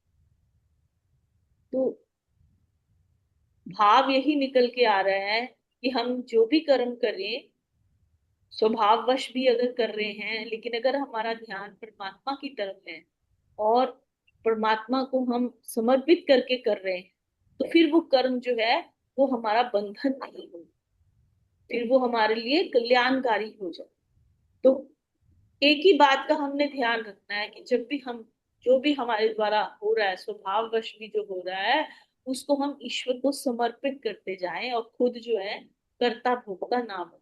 [SPEAKER 1] तो भाव यही निकल के आ रहा है कि हम जो भी कर्म करें, स्वभाववश भी अगर कर रहे हैं, लेकिन अगर हमारा ध्यान परमात्मा की तरफ है और परमात्मा को हम समर्पित करके कर रहे हैं, तो फिर वो कर्म जो है वो हमारा बंधन नहीं हो, फिर वो हमारे लिए कल्याणकारी हो जाए। तो एक ही बात का हमने ध्यान रखना है कि जब भी हम, जो भी हमारे द्वारा हो रहा है, स्वभाववश भी जो हो रहा है, उसको हम ईश्वर को समर्पित करते जाएं और खुद जो है कर्ता भोक्ता ना बने।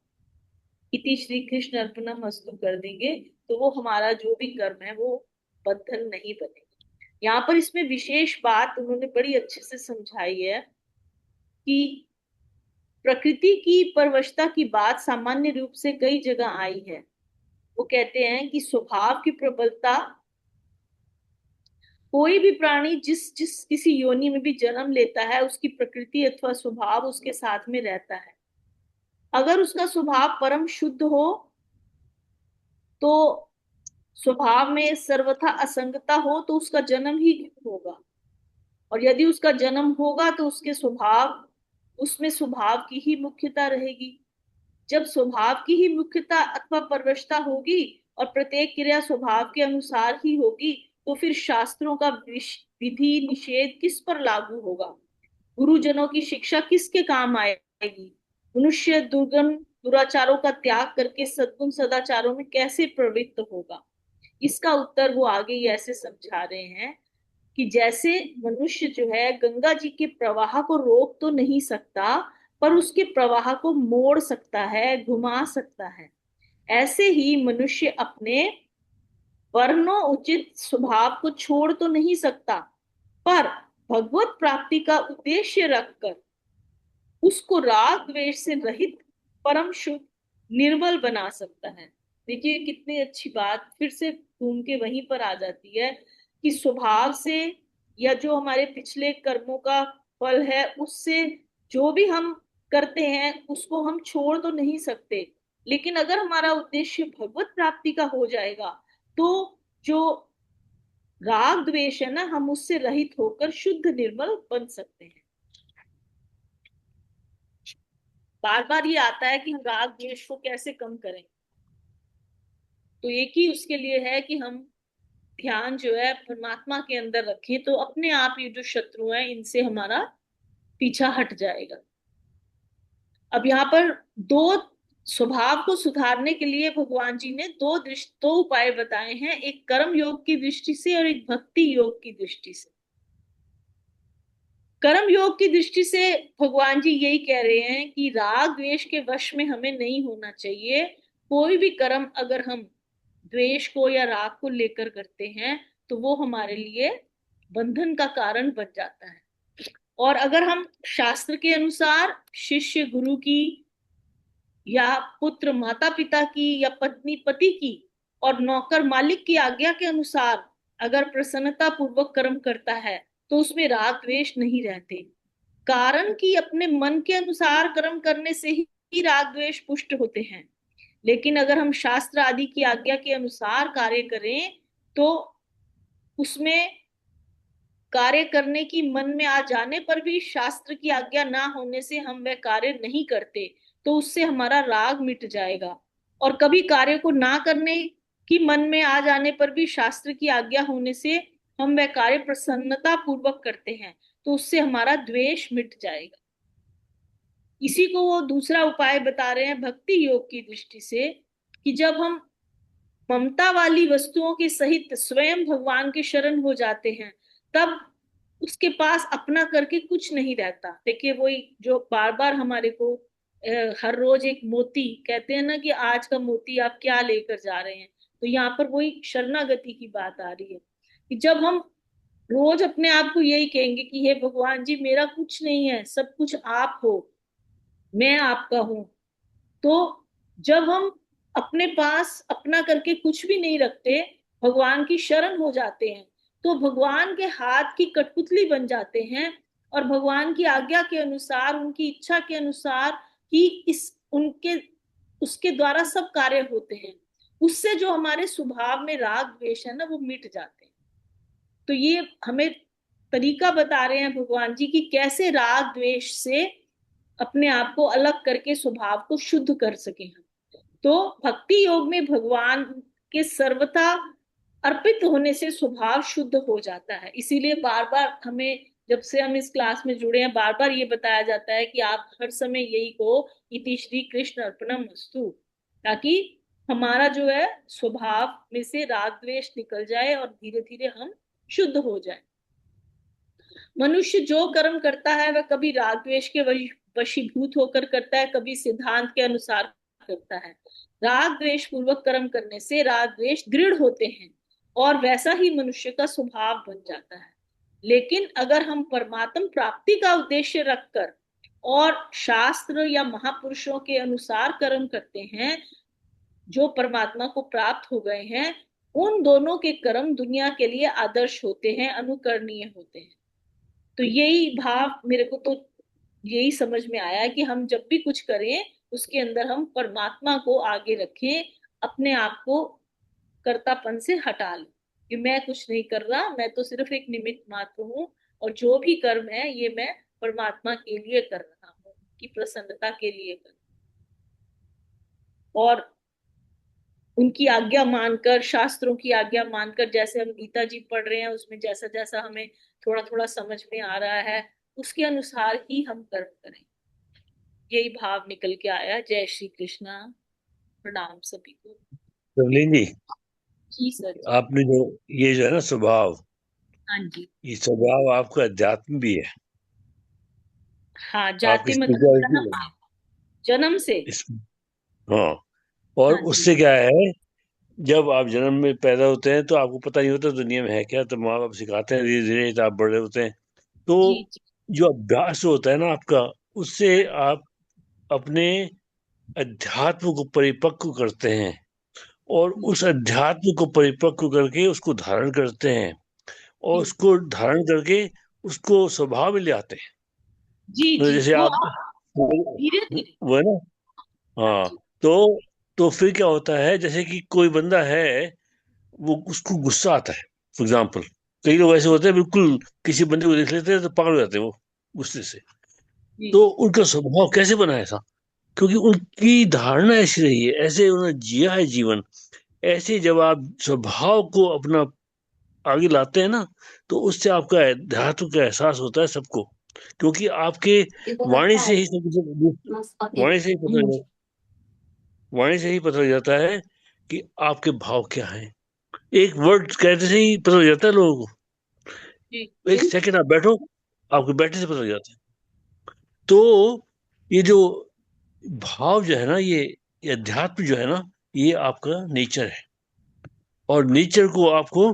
[SPEAKER 1] इति श्री कृष्ण अर्पणमस्तु कर देंगे तो वो हमारा जो भी कर्म है वो बंधन नहीं बनेगा। यहाँ पर इसमें विशेष बात उन्होंने बड़ी अच्छे से समझाई है कि प्रकृति की परवशता की बात सामान्य रूप से कई जगह आई है। वो कहते हैं कि स्वभाव की प्रबलता, कोई भी प्राणी जिस जिस किसी योनि में भी जन्म लेता है, उसकी प्रकृति अथवा स्वभाव उसके साथ में रहता है। अगर उसका स्वभाव परम शुद्ध हो तो स्वभाव में सर्वथा असंगता हो तो उसका जन्म ही होगा, और यदि उसका जन्म होगा तो उसके स्वभाव, उसमें स्वभाव की ही मुख्यता रहेगी। जब स्वभाव की ही मुख्यता अथवा परवशता होगी और प्रत्येक क्रिया स्वभाव के अनुसार ही होगी, तो फिर शास्त्रों का विधि निषेध किस पर लागू होगा? गुरुजनों की शिक्षा किसके काम आएगी? मनुष्य दुर्गुण दुराचारों का त्याग करके सद्गुण सदाचारों में कैसे प्रवृत्त होगा? इसका उत्तर वो आगे ही ऐसे समझा रहे हैं कि जैसे मनुष्य जो है गंगा जी के प्रवाह को रोक तो नहीं सकता, पर उसके प्रवाह को मोड़ सकता है, घुमा सकता है। ऐसे ही मनुष्य अपने वर्णों उचित स्वभाव को छोड़ तो नहीं सकता, पर भगवत प्राप्ति का उद्देश्य रखकर उसको राग द्वेष से रहित, परम शुद्ध, निर्मल बना सकता है। देखिए कितनी अच्छी बात फिर से घूम के वहीं पर आ जाती है कि स्वभाव से या जो हमारे पिछले कर्मों का फल है उससे जो भी हम करते हैं उसको हम छोड़ तो नहीं सकते, लेकिन अगर हमारा उद्देश्य भगवत प्राप्ति का हो जाएगा तो जो राग द्वेष है ना, हम उससे रहित होकर शुद्ध निर्मल बन सकते हैं। बार बार ये आता है कि हम राग द्वेष को कैसे कम करें, तो एक ही उसके लिए है कि हम ध्यान जो है परमात्मा के अंदर रखें, तो अपने आप ये जो शत्रु हैं इनसे हमारा पीछा हट जाएगा। अब यहाँ पर दो स्वभाव को सुधारने के लिए भगवान जी ने दो उपाय बताए हैं, एक कर्म योग की दृष्टि से और एक भक्ति योग की दृष्टि से। कर्म योग की दृष्टि से भगवान जी यही कह रहे हैं कि राग द्वेष के वश में हमें नहीं होना चाहिए। कोई भी कर्म अगर हम द्वेष को या राग को लेकर करते हैं तो वो हमारे लिए बंधन का कारण बन जाता है। और अगर हम शास्त्र के अनुसार शिष्य गुरु की या पुत्र माता पिता की या पत्नी पति की और नौकर मालिक की आज्ञा के अनुसार अगर प्रसन्नता पूर्वक कर्म करता है तो उसमें राग द्वेष नहीं रहते। कारण कि अपने मन के अनुसार कर्म करने से ही राग द्वेष पुष्ट होते हैं, लेकिन अगर हम शास्त्र आदि की आज्ञा के अनुसार कार्य करें तो उसमें कार्य करने की मन में आ जाने पर भी शास्त्र की आज्ञा ना होने से हम वह कार्य नहीं करते, तो उससे हमारा राग मिट जाएगा। और कभी कार्य को ना करने की मन में आ जाने पर भी शास्त्र की आज्ञा होने से हम वह कार्य प्रसन्नता पूर्वक करते हैं, तो उससे हमारा द्वेष मिट जाएगा। इसी को वो दूसरा उपाय बता रहे हैं भक्ति योग की दृष्टि से कि जब हम ममता वाली वस्तुओं के सहित स्वयं भगवान के शरण हो जाते हैं तब उसके पास अपना करके कुछ नहीं रहता। देखिए वही जो बार बार हमारे को हर रोज एक मोती कहते हैं ना कि आज का मोती आप क्या लेकर जा रहे हैं, तो यहाँ पर वही शरणागति की बात आ रही है कि जब हम रोज अपने आप को यही कहेंगे कि हे भगवान जी मेरा कुछ नहीं है, सब कुछ आप हो, मैं आपका हूं, तो जब हम अपने पास अपना करके कुछ भी नहीं रखते, भगवान की शरण हो जाते हैं, तो भगवान के हाथ की कठपुतली बन जाते हैं और भगवान की आज्ञा के अनुसार, उनकी इच्छा के अनुसार ही उसके द्वारा सब कार्य होते हैं। उससे जो हमारे स्वभाव में राग द्वेष है ना वो मिट जाते हैं। तो ये हमें तरीका बता रहे हैं भगवान जी कि कैसे राग द्वेष से अपने आप को अलग करके स्वभाव को शुद्ध कर सके हम। तो भक्ति योग में भगवान के सर्वथा अर्पित होने से स्वभाव शुद्ध हो जाता है। इसीलिए बार बार हमें, जब से हम इस क्लास में जुड़े हैं, बार बार ये बताया जाता है कि आप हर समय यही कहो, इति श्री कृष्ण अर्पणमस्तु, ताकि हमारा जो है स्वभाव में से राग द्वेष निकल जाए और धीरे धीरे हम शुद्ध हो जाए। मनुष्य जो कर्म करता है वह कभी राग द्वेष के वशीभूत होकर करता है, कभी सिद्धांत के अनुसार करता है। राग द्वेष पूर्वक कर्म करने से राग द्वेष दृढ़ होते हैं और वैसा ही मनुष्य का स्वभाव बन जाता है। लेकिन अगर हम परमात्म प्राप्ति का उद्देश्य रखकर और शास्त्र या महापुरुषों के अनुसार कर्म करते हैं, जो परमात्मा को प्राप्त हो गए हैं, उन दोनों के कर्म दुनिया के लिए आदर्श होते हैं, अनुकरणीय होते हैं। तो यही भाव मेरे को तो यही समझ में आया है कि हम जब भी कुछ करें उसके अंदर हम परमात्मा को आगे रखें, अपने आप को कर्तापन से हटा लें कि मैं कुछ नहीं कर रहा, मैं तो सिर्फ एक निमित्त मात्र हूँ, और जो भी कर्म है ये मैं परमात्मा के लिए कर रहा हूँ, कि प्रसन्नता के लिए कर, और उनकी आज्ञा मानकर, शास्त्रों की आज्ञा मानकर, जैसे हम गीता जी पढ़ रहे हैं उसमें जैसा जैसा हमें थोड़ा थोड़ा समझ में आ रहा है उसके अनुसार ही हम कर्म करें। यही भाव निकल के आया। जय श्री कृष्णा। प्रणाम सभी को।
[SPEAKER 14] रवलीन जी,
[SPEAKER 1] जी सर जी।
[SPEAKER 14] आपने जो ये जो है ना स्वभाव,
[SPEAKER 1] हाँ जी।
[SPEAKER 14] ये स्वभाव आपका अध्यात्म भी है,
[SPEAKER 1] हाँ,
[SPEAKER 14] आपकी
[SPEAKER 1] जाति मतलब
[SPEAKER 14] स्पिरिचुअलिटी है
[SPEAKER 1] जन्म से।
[SPEAKER 14] इसमें। हाँ, और
[SPEAKER 1] हाँ जी।
[SPEAKER 14] उससे क्या है, जब आप जन्म में पैदा होते हैं तो आपको पता नहीं होता दुनिया में है क्या, तो माँ बाप सिखाते हैं, धीरे धीरे तो आप बड़े होते हैं। तो
[SPEAKER 1] जी जी।
[SPEAKER 14] जो अभ्यास होता है ना आपका, उससे आप अपने अध्यात्म को परिपक्व करते हैं, और उस अध्यात्म को परिपक्व करके उसको धारण करते हैं, और उसको धारण करके उसको स्वभाव में ले आते हैं।
[SPEAKER 1] जी
[SPEAKER 14] मतलब
[SPEAKER 1] जी,
[SPEAKER 14] जैसे
[SPEAKER 1] वो
[SPEAKER 14] आप
[SPEAKER 1] धीरे धीरे।
[SPEAKER 14] वो है ना, हाँ, तो फिर क्या होता है, जैसे कि कोई बंदा है, वो उसको गुस्सा आता है, फॉर एग्जाम्पल। कई लोग ऐसे होते हैं, बिल्कुल किसी बंदे को देख लेते हैं तो पागल हो जाते हैं वो गुस्से से। तो उनका स्वभाव कैसे बना है ऐसा? क्योंकि उनकी धारणा ऐसी रही है, ऐसे उन्होंने जिया है जीवन। ऐसे जब आप स्वभाव को अपना आगे लाते हैं ना, तो उससे आपका अध्यात्म का एहसास होता है सबको, क्योंकि आपके वाणी से ही वाणी से ही पता लग वाणी से ही पता लग जाता है कि आपके भाव क्या हैं। एक वर्ड कहते से ही पता लग जाता है लोगों को। एक सेकंड आप बैठो, आपको बैठने से पता लग जाता है। तो ये जो भाव जो है ना, ये अध्यात्म जो है ना, ये आपका नेचर है, और नेचर को आपको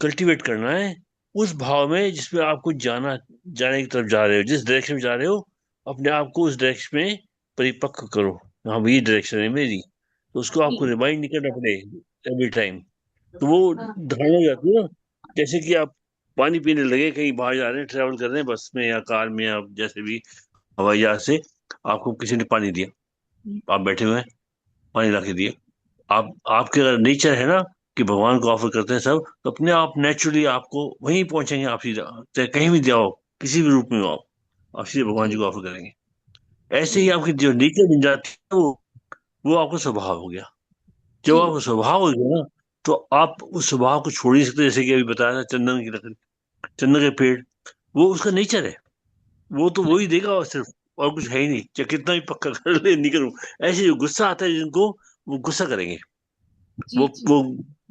[SPEAKER 14] कल्टीवेट करना है उस भाव में जिसमें आपको जाने की तरफ जा रहे हो, जिस डायरेक्शन में जा रहे हो, अपने आप को उस डायरेक्शन में परिपक्व करो। हाँ, ये डायरेक्शन है मेरी, तो उसको आपको रिमाइंड नहीं करना पड़े एवरी टाइम, तो वो धारणा हो जाती है ना। जैसे कि आप पानी पीने लगे, कहीं बाहर जा रहे हैं, ट्रेवल कर रहे हैं बस में या कार में, आप जैसे भी हवाई जहाज से, आपको किसी ने पानी दिया, आप बैठे हुए हैं, पानी ला के दिया। आप आपके अगर नेचर है ना कि भगवान को ऑफर करते हैं सब, तो अपने आप नेचुरली आपको वहीं पहुंचेंगे। आप सीधा, चाहे कहीं भी जाओ, किसी भी रूप में हो, आप सीधे भगवान जी को ऑफर करेंगे। ऐसे ही आपकी जो नेचर बन जाती है, वो आपका स्वभाव हो गया। जब आपका स्वभाव हो गया ना, तो आप उस स्वभाव को छोड़ नहीं सकते। जैसे कि अभी बताया था, चंदन की लकड़ी, चंदन के पेड़, वो उसका नेचर है, वो तो वही देगा, और सिर्फ, और कुछ है ही नहीं। चाहे कितना भी पक्का कर ले, नहीं करूं। ऐसे जो गुस्सा आता है जिनको, वो गुस्सा करेंगे, वो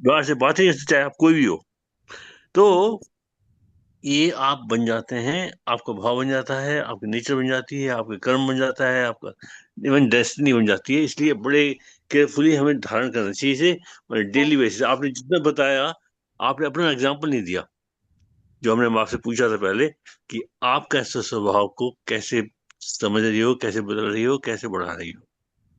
[SPEAKER 14] बाहर से बात ही, चाहे आप कोई भी हो। तो ये आप बन जाते हैं, आपका भाव बन जाता है, आपकी नेचर बन जाती है, आपके कर्म बन जाता है, आपका इवन डेस्टिनी बन जाती है। इसलिए बड़े केयरफुली हमें धारण करना चाहिए इसे, और डेली बेसिस। आपने जितना बताया, आपने अपना एग्जाम्पल नहीं दिया, जो हमने आपसे पूछा था पहले, कि आप कैसे स्वभाव को कैसे समझ रही हो, कैसे बदल रही हो, कैसे बढ़ा रही हो।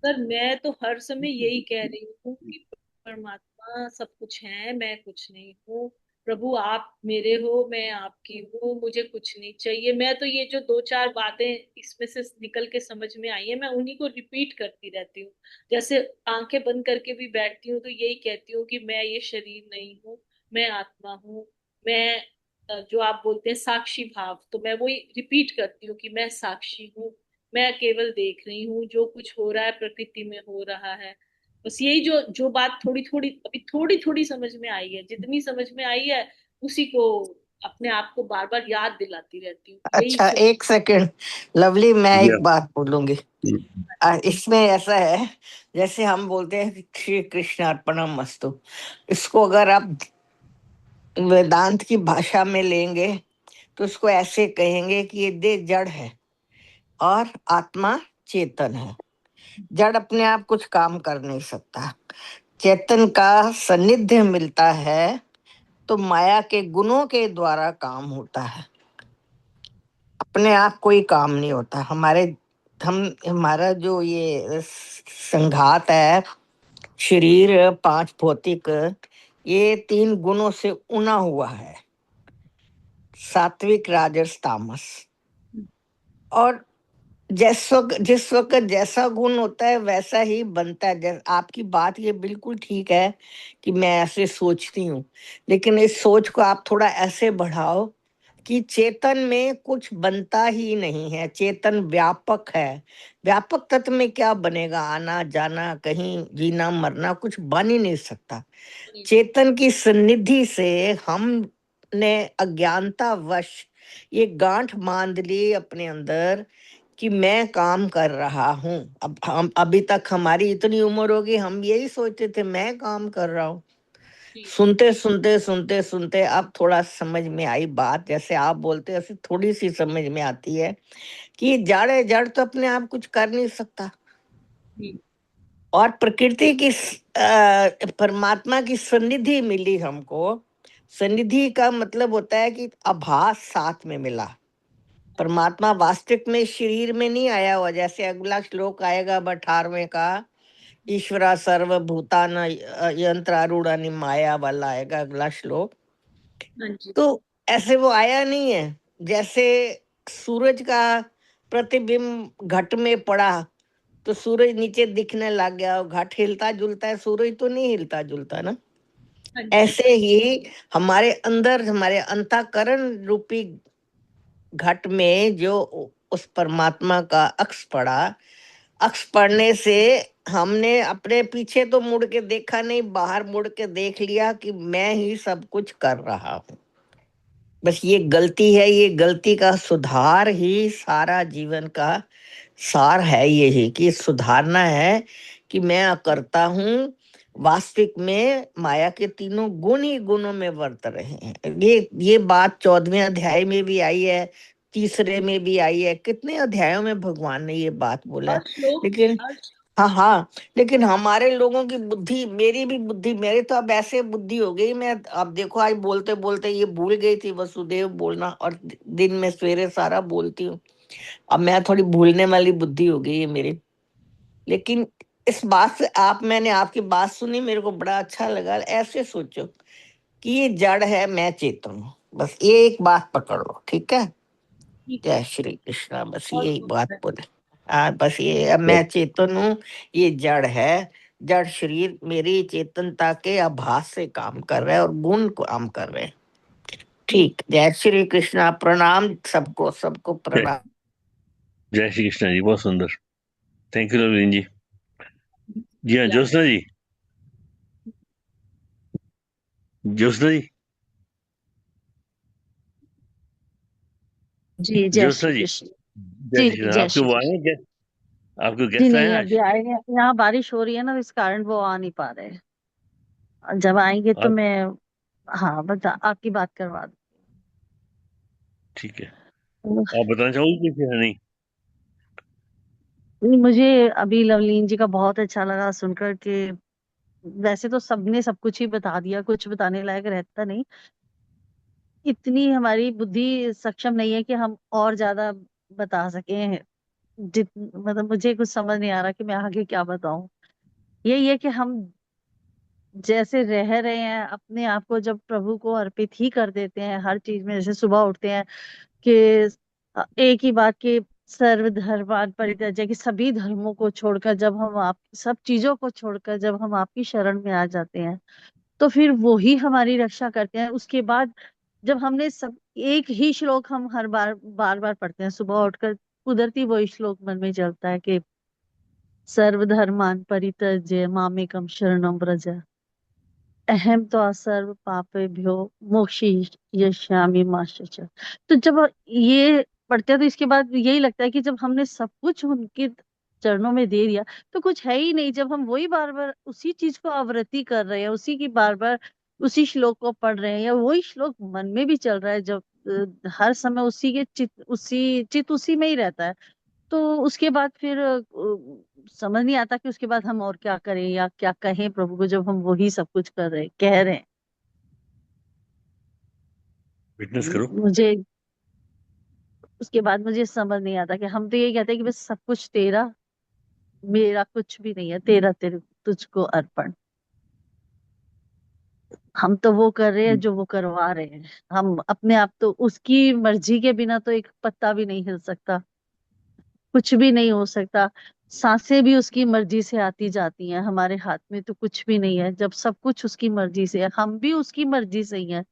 [SPEAKER 1] सर मैं तो हर समय यही कह रही हूँ कि परमात्मा सब कुछ है, मैं कुछ नहीं हूँ। प्रभु आप मेरे हो, मैं आपकी हूँ, मुझे कुछ नहीं चाहिए। मैं तो ये जो दो चार बातें इसमें से निकल के समझ में आई है, मैं उन्हीं को रिपीट करती रहती हूँ। जैसे आंखें बंद करके भी बैठती हूँ तो यही कहती हूँ कि मैं ये शरीर नहीं हूँ, मैं आत्मा हूँ। मैं जो आप बोलते हैं साक्षी भाव, तो मैं वही रिपीट करती हूँ कि मैं साक्षी हूँ, मैं केवल देख रही हूँ, जो कुछ हो रहा है प्रकृति में हो रहा है। बस यही जो जो बात थोड़ी थोड़ी अभी थोड़ी थोड़ी समझ में आई है, जितनी समझ में आई है उसी को अपने आप को बार बार याद दिलाती रहती हूँ, यही
[SPEAKER 6] अच्छा, एक सेकंड लवली, मैं
[SPEAKER 14] या
[SPEAKER 6] एक बात बोलूंगी। इसमें ऐसा है, जैसे हम बोलते हैं श्री कृष्ण अर्पणमस्तु, इसको अगर आप वेदांत की भाषा में लेंगे तो इसको ऐसे कहेंगे कि ये देह जड़ है और आत्मा चेतन है। जड़ अपने आप कुछ काम कर नहीं सकता, चेतन का सानिध्य मिलता है तो माया के गुणों के द्वारा काम होता है, अपने आप कोई काम नहीं होता। हमारा जो ये संघात है, शरीर पांच भौतिक, ये तीन गुणों से उना हुआ है, सात्विक राजस तामस। और जिस वक्त जैसा गुण होता है वैसा ही बनता है। आपकी बात ये बिल्कुल ठीक है कि मैं ऐसे सोचती हूँ, लेकिन इस सोच को आप थोड़ा ऐसे बढ़ाओ कि चेतन में कुछ बनता ही नहीं है, चेतन व्यापक है। व्यापक तत्व में क्या बनेगा? आना जाना, कहीं जीना मरना कुछ बन ही नहीं सकता। चेतन की सन्निधि से हमने अज्ञानता वश ये गांठ बांध ली अपने अंदर कि मैं काम कर रहा हूँ। अब हम अभी तक हमारी इतनी उम्र होगी, हम यही सोचते थे मैं काम कर रहा हूँ। सुनते सुनते सुनते सुनते अब थोड़ा समझ में आई बात, जैसे आप बोलते ऐसे थोड़ी सी समझ में आती है कि जड़ है, जड़ तो अपने आप कुछ कर नहीं सकता। और प्रकृति की परमात्मा की सन्निधि मिली हमको। सन्निधि का मतलब होता है कि आभास साथ में मिला। परमात्मा वास्तविक में शरीर में नहीं आया हुआ, जैसे अगला श्लोक आएगा 18वें का, ईश्वरा सर्वभूतान यंत्रारूढ़ माया वाला आएगा अगला श्लोक। तो ऐसे वो आया नहीं है। जैसे सूरज का प्रतिबिंब घट में पड़ा तो सूरज नीचे दिखने लग गया, घट हिलता जुलता है, सूरज तो नहीं हिलता जुलता ना। ऐसे ही हमारे अंदर, हमारे अंतःकरण रूपी घट में जो उस परमात्मा का अक्ष पड़ा, अक्ष पड़ने से हमने अपने पीछे तो मुड़ के देखा नहीं, बाहर मुड़ के देख लिया कि मैं ही सब कुछ कर रहा हूँ। बस ये गलती है, ये गलती का सुधार ही सारा जीवन का सार है। यही कि सुधारना है कि मैं अकर्ता हूँ, वास्तविक में माया के तीनों गुण ही गुणों में वर्त रहे हैं। ये बात 14वें अध्याय में भी आई है, 3रे में भी आई है, कितने अध्यायों में भगवान ने ये बात बोला है। लेकिन हाँ, लेकिन हमारे लोगों की बुद्धि, मेरी भी बुद्धि, मेरे तो अब ऐसे बुद्धि हो गई, मैं अब देखो आज बोलते बोलते ये भूल गई थी वसुदेव बोलना, और दिन में सवेरे सारा बोलती हूँ। अब मैं थोड़ी भूलने वाली बुद्धि हो गई है मेरी। लेकिन इस बात से मैंने आपकी बात सुनी, मेरे को बड़ा अच्छा लगा। ऐसे सोचो कि ये जड़ है, मैं चेतन हूँ, बस ये एक बात पकड़ लो, ठीक है? जय श्री कृष्णा, बस यही बात बोले। बस ये, अब मैं चेतन हूँ, ये जड़ है, जड़ शरीर मेरी चेतनता के आभास से काम कर रहा है और गुण काम कर रहे हैं। ठीक, जय श्री कृष्णा, प्रणाम सबको, सबको प्रणाम।
[SPEAKER 14] जय श्री कृष्ण जी, बहुत सुंदर, थैंक यू लवलीन जी। जी हाँ, ज्योत्सना जी, ज्योत्सना जी,
[SPEAKER 7] जी, जय
[SPEAKER 14] ज्योत्सना
[SPEAKER 7] श्री
[SPEAKER 14] जी,
[SPEAKER 7] कृष्ण।
[SPEAKER 14] जय
[SPEAKER 7] जी
[SPEAKER 14] श्री
[SPEAKER 7] जी,
[SPEAKER 14] कृष्ण।
[SPEAKER 7] जय
[SPEAKER 14] आपके
[SPEAKER 7] श्री
[SPEAKER 14] वो आए
[SPEAKER 7] कृष्ण।
[SPEAKER 14] हैं क्या? आपके
[SPEAKER 7] जी
[SPEAKER 14] गेस्ट आए
[SPEAKER 7] नहीं,
[SPEAKER 14] हैं
[SPEAKER 7] अभी
[SPEAKER 14] आज?
[SPEAKER 7] आएंगे, यहाँ बारिश हो रही है ना, इस कारण वो आ नहीं पा रहे हैं। जब आएंगे तो
[SPEAKER 14] आप
[SPEAKER 7] मैं, हाँ, बता, आपकी बात करवा
[SPEAKER 14] ठीक है,
[SPEAKER 7] दूँ।
[SPEAKER 14] आप बताना चाहोगे कुछ या नहीं?
[SPEAKER 7] नहीं, मुझे अभी लवलीन जी का बहुत अच्छा लगा सुनकर के। वैसे तो सबने सब कुछ ही बता दिया, कुछ बताने लायक रहता नहीं। इतनी हमारी बुद्धि सक्षम नहीं है कि हम और ज्यादा बता सकें। मतलब मुझे कुछ समझ नहीं आ रहा कि मैं आगे क्या बताऊं। यही है कि हम जैसे रह रहे हैं, अपने आप को जब प्रभु को अर्पित ही कर देते हैं हर चीज में, जैसे सुबह उठते हैं कि एक ही बात की, सर्वधर्मान परित्यज्य, कि सभी धर्मों को छोड़कर जब हम आप सब चीजों को छोड़कर जब हम आपकी शरण में आ जाते हैं तो फिर वो ही हमारी रक्षा करते हैं। उसके बाद जब हमने सब एक ही श्लोक हम हर बार बार बार पढ़ते हैं सुबह उठकर, कुदरती वही श्लोक मन में चलता है कि सर्वधर्मान् परित्यज्य मामेकं शरणं व्रज अहम तो सर्व पापेभ्यो मोक्षयिष्यामि मा शुचः। तो जब ये पढ़ते हैं तो इसके बाद यही लगता है कि जब हमने सब कुछ उनके चरणों में दे दिया तो कुछ है ही नहीं। जब हम वही बार बार उसी चीज को आवृत्ति कर रहे हैं, उसी की बार बार उसी श्लोक को पढ़ रहे हैं, या वही श्लोक मन में भी चल रहा है, जब हर समय उसी के चित उसी में ही रहता है, तो उसके बाद फिर समझ नहीं आता कि उसके बाद हम और क्या करें या क्या कहें प्रभु को, जब हम वही सब कुछ कर रहे कह रहे हैं।
[SPEAKER 14] विटनेस करो।
[SPEAKER 7] मुझे उसके बाद मुझे समझ नहीं आता कि हम तो यही कहते हैं कि बस सब कुछ तेरा, मेरा कुछ भी नहीं है, तेरा तेरे तुझको अर्पण। हम तो वो कर रहे हैं जो वो करवा रहे हैं। हम अपने आप तो उसकी मर्जी के बिना तो एक पत्ता भी नहीं हिल सकता, कुछ भी नहीं हो सकता। सांसें भी उसकी मर्जी से आती जाती हैं, हमारे हाथ में तो कुछ भी नहीं है। जब सब कुछ उसकी मर्जी से है, हम भी उसकी मर्जी से ही हैं।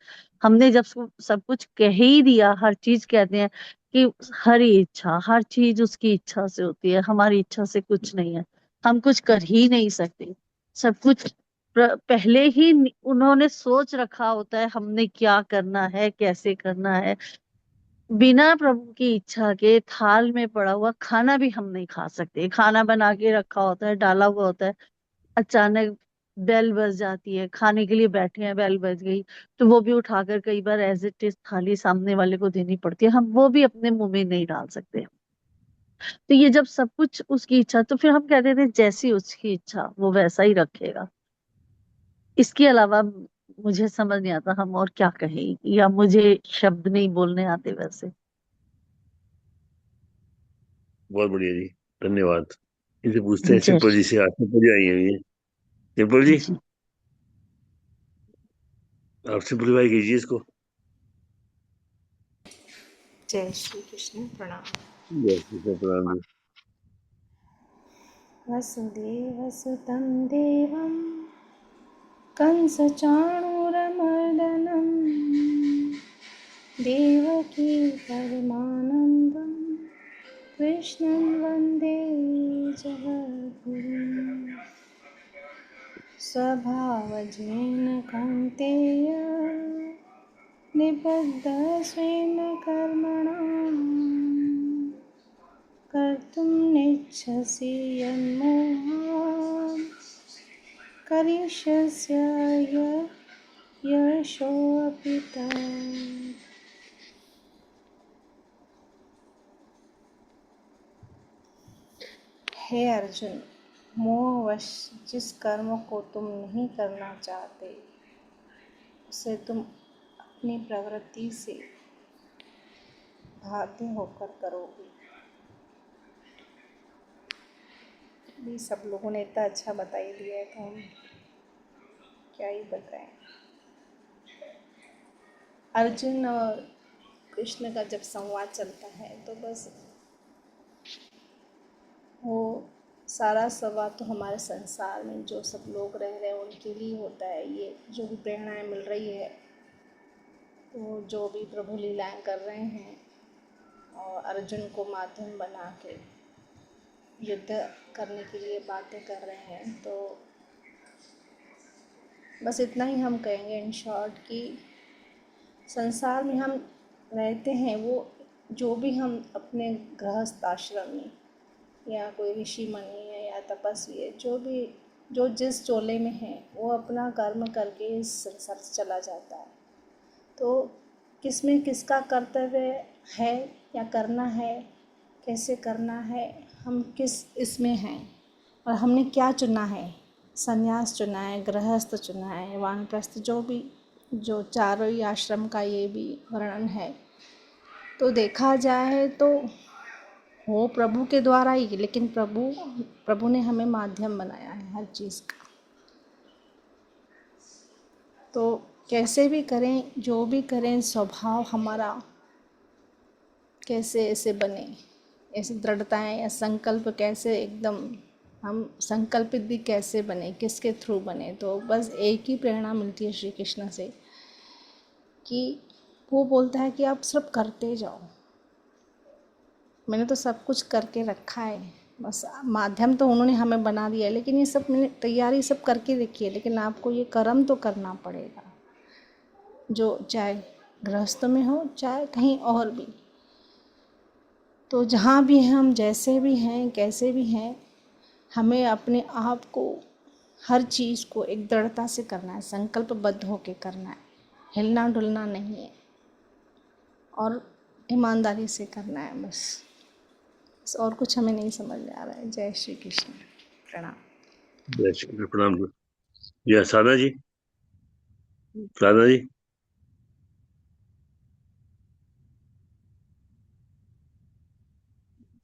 [SPEAKER 7] हमने जब सब कुछ कह ही दिया, हर चीज कहते हैं कि हर इच्छा, हर चीज उसकी इच्छा से होती है, हमारी इच्छा से कुछ नहीं है। हम कुछ कर ही नहीं सकते। सब कुछ पहले ही उन्होंने सोच रखा होता है हमने क्या करना है, कैसे करना है। बिना प्रभु की इच्छा के थाल में पड़ा हुआ खाना भी हम नहीं खा सकते। खाना बना के रखा होता है, डाला हुआ होता है, अचानक बेल बज जाती है, खाने के लिए बैठे हैं, बेल बज गई, तो वो भी उठाकर कई बार एज इट इज थाली सामने वाले को देनी पड़ती है, हम वो भी अपने मुंह में नहीं डाल सकते। तो ये जब सब कुछ उसकी इच्छा, तो फिर हम कहते थे जैसी उसकी इच्छा वो वैसा ही रखेगा। इसके अलावा मुझे समझ नहीं आता हम और क्या कहें, या मुझे शब्द नहीं बोलने आते वैसे।
[SPEAKER 14] बहुत बढ़िया जी, धन्यवाद। इनसे पूछते हैं
[SPEAKER 7] जय
[SPEAKER 14] सिंपल जी से, आज सिंपल जी आई है ये। सिंपल जी,
[SPEAKER 7] जी।
[SPEAKER 14] आप सिंपलीफाई कीजिए इसको।
[SPEAKER 15] जय श्री कृष्ण। प्रणाम।
[SPEAKER 14] यस, प्रणाम जी।
[SPEAKER 15] वसुदेवसुतं देवं कंसचाणूरमर्दनं देवकी परमानन्दं कृष्णं वन्दे जगद्गुरुं। स्वभावजेन कौन्तेय निबद्धस्वेन कर्मणा कर्तुं नेच्छसि यन्मोहात् करिष्यस्य यशोऽपि तत्। हे अर्जुन, मोहवश जिस कर्म को तुम नहीं करना चाहते उसे तुम अपनी प्रवृत्ति से बाध्य होकर करोगे। भी सब लोगों ने इतना अच्छा बता ही दिया है तो हम क्या ही बताएं। अर्जुन और कृष्ण का जब संवाद चलता है तो बस वो सारा संवाद तो हमारे संसार में जो सब लोग रह रहे हैं उनके लिए होता है। ये जो भी प्रेरणाएं मिल रही है, तो जो भी प्रभु लीलाएं कर रहे हैं और अर्जुन को माध्यम बना के युद्ध करने के लिए बातें कर रहे हैं, तो बस इतना ही हम कहेंगे इन शॉर्ट कि संसार में हम रहते हैं, वो जो भी हम अपने गृहस्थ आश्रम में या कोई ऋषि मुनि है या तपस्वी है, जो जिस चोले में है वो अपना कर्म करके इस संसार से चला जाता है। तो किसमें किसका कर्तव्य है या करना है, कैसे करना है, हम किस इसमें हैं और हमने क्या चुना है, संन्यास चुना है, गृहस्थ चुना है, वानप्रस्थ, जो चारों ही आश्रम का ये भी वर्णन है। तो देखा जाए तो वो प्रभु के द्वारा ही, लेकिन प्रभु ने हमें माध्यम बनाया है हर चीज़ का। तो कैसे भी करें, जो भी करें, स्वभाव हमारा कैसे ऐसे बने, ऐसी दृढ़ताएं या संकल्प कैसे एकदम हम संकल्पित भी कैसे बने, किसके थ्रू बने। तो बस एक ही प्रेरणा मिलती है श्री कृष्ण से कि वो बोलता है कि आप सिर्फ करते जाओ। मैंने तो सब कुछ करके रखा है, बस माध्यम तो उन्होंने हमें बना दिया है, लेकिन ये सब मैंने तैयारी सब करके रखी है, लेकिन आपको ये कर्म तो करना पड़ेगा, जो चाहे गृहस्थ में हो चाहे कहीं और भी। तो जहाँ भी हम जैसे भी हैं कैसे भी हैं, हमें अपने आप को हर चीज़ को एक दृढ़ता से करना है, संकल्पबद्ध होकर करना है, हिलना डुलना नहीं है और ईमानदारी से करना है बस और कुछ हमें नहीं समझ में आ रहा है। जय श्री कृष्ण, प्रणाम।
[SPEAKER 14] जय श्री कृष्ण, प्रणाम जी। या साधना जी, साधना जी।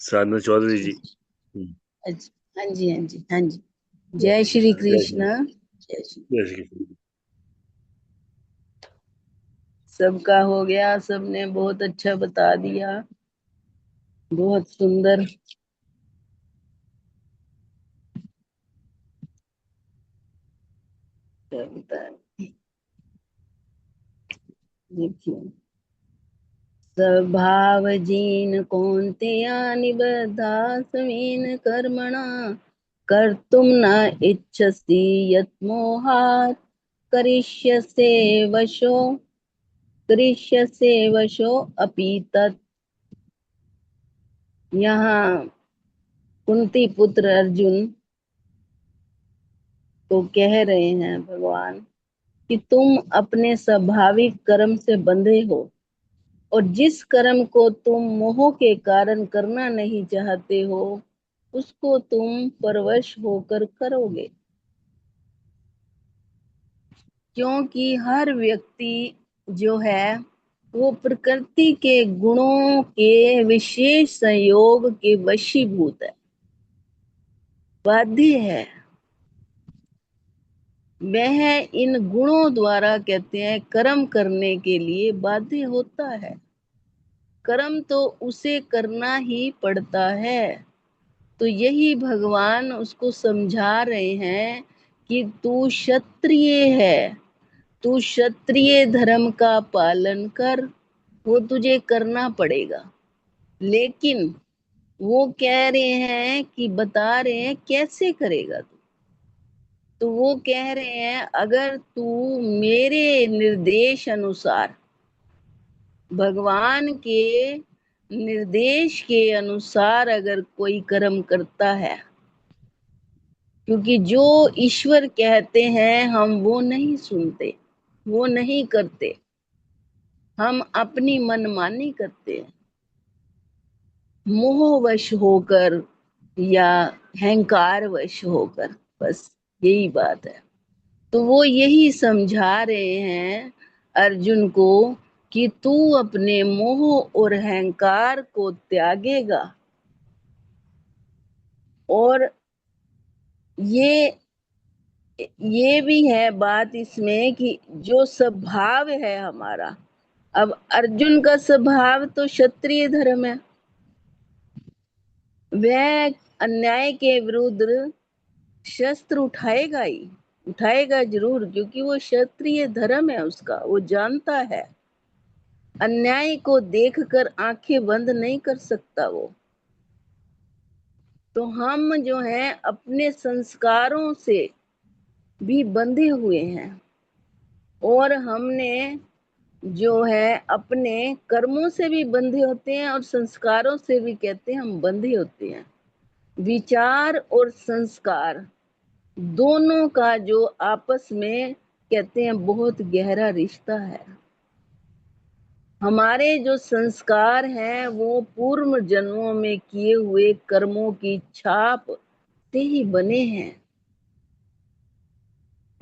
[SPEAKER 14] साधना चौधरी जी।
[SPEAKER 12] हाँ जी हाँ जी हाँ जी। जय श्री कृष्ण। जय श्री
[SPEAKER 14] जय श्री कृष्ण।
[SPEAKER 12] सबका हो गया, सबने बहुत अच्छा बता दिया, बहुत सुंदर। देखिए, स्वभाव जीन कौन्तेया निबद्धा स्वेन कर्मणा कर्तुं न इच्छसि यत् मोहात् करिष्यसे वशो अपि तत्। यहाँ कुंती पुत्र अर्जुन को कह रहे हैं भगवान कि तुम अपने स्वाभाविक कर्म से बंधे हो और जिस कर्म को तुम मोह के कारण करना नहीं चाहते हो उसको तुम परवश होकर करोगे, क्योंकि हर व्यक्ति जो है वो प्रकृति के गुणों के विशेष संयोग के वशीभूत है, बाध्य है। वह इन गुणों द्वारा कहते हैं कर्म करने के लिए बाध्य होता है। कर्म तो उसे करना ही पड़ता है। तो यही भगवान उसको समझा रहे हैं कि तू क्षत्रिय है, तू क्षत्रिय धर्म का पालन कर, वो तुझे करना पड़ेगा। लेकिन वो कह रहे हैं कि बता रहे हैं कैसे करेगा तू। तो वो कह रहे हैं अगर तू मेरे निर्देश अनुसार, भगवान के निर्देश के अनुसार अगर कोई कर्म करता है, क्योंकि जो ईश्वर कहते हैं हम वो नहीं सुनते, वो नहीं करते, हम अपनी मनमानी करते हैं, मोहवश होकर या अहंकारवश होकर, बस यही बात है। तो वो यही समझा रहे हैं अर्जुन को कि तू अपने मोह और अहंकार को त्यागेगा। और ये भी है बात इसमें कि जो स्वभाव है हमारा, अब अर्जुन का स्वभाव तो क्षत्रिय धर्म है, वह अन्याय के विरुद्ध शस्त्र उठाएगा ही, उठाएगा जरूर, क्योंकि वो क्षत्रिय धर्म है उसका, वो जानता है अन्याय को देखकर आंखें बंद नहीं कर सकता वो। तो हम जो है अपने संस्कारों से भी बंधे हुए हैं और हमने जो है अपने कर्मों से भी बंधे होते हैं और संस्कारों से भी कहते हैं हम बंधे होते हैं। विचार और संस्कार दोनों का जो आपस में कहते हैं बहुत गहरा रिश्ता है। हमारे जो संस्कार हैं वो पूर्व जन्मों में किए हुए कर्मों की छाप से ही बने हैं।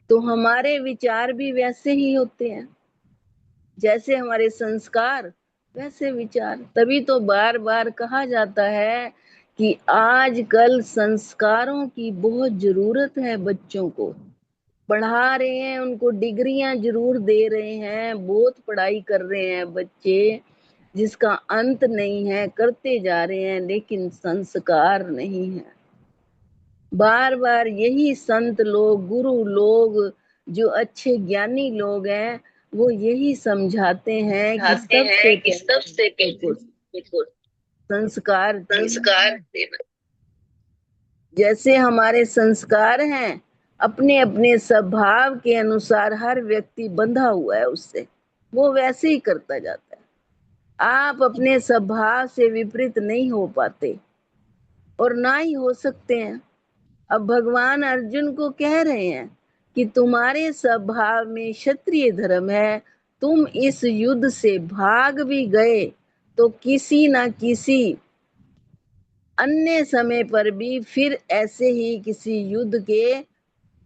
[SPEAKER 12] तो हमारे विचार भी वैसे ही होते हैं, जैसे हमारे संस्कार वैसे विचार। तभी तो बार बार कहा जाता है कि आजकल संस्कारों की बहुत जरूरत है। बच्चों को पढ़ा रहे हैं, उनको डिग्रियां जरूर दे रहे हैं, बहुत पढ़ाई कर रहे हैं बच्चे, जिसका अंत नहीं है, करते जा रहे हैं, लेकिन संस्कार नहीं है। बार बार यही संत लोग, गुरु लोग, जो अच्छे ज्ञानी लोग हैं, वो यही समझाते हैं कि सबसे संस्कार जैसे हमारे संस्कार हैं, अपने अपने स्वभाव के अनुसार हर व्यक्ति बंधा हुआ है उससे, वो वैसे ही करता जाता है। आप अपने स्वभाव से विपरीत नहीं हो पाते और ना ही हो सकते हैं। अब भगवान अर्जुन को कह रहे हैं कि तुम्हारे स्वभाव में क्षत्रिय धर्म है, तुम इस युद्ध से भाग भी गए तो किसी ना किसी अन्य समय पर भी फिर ऐसे ही किसी युद्ध के,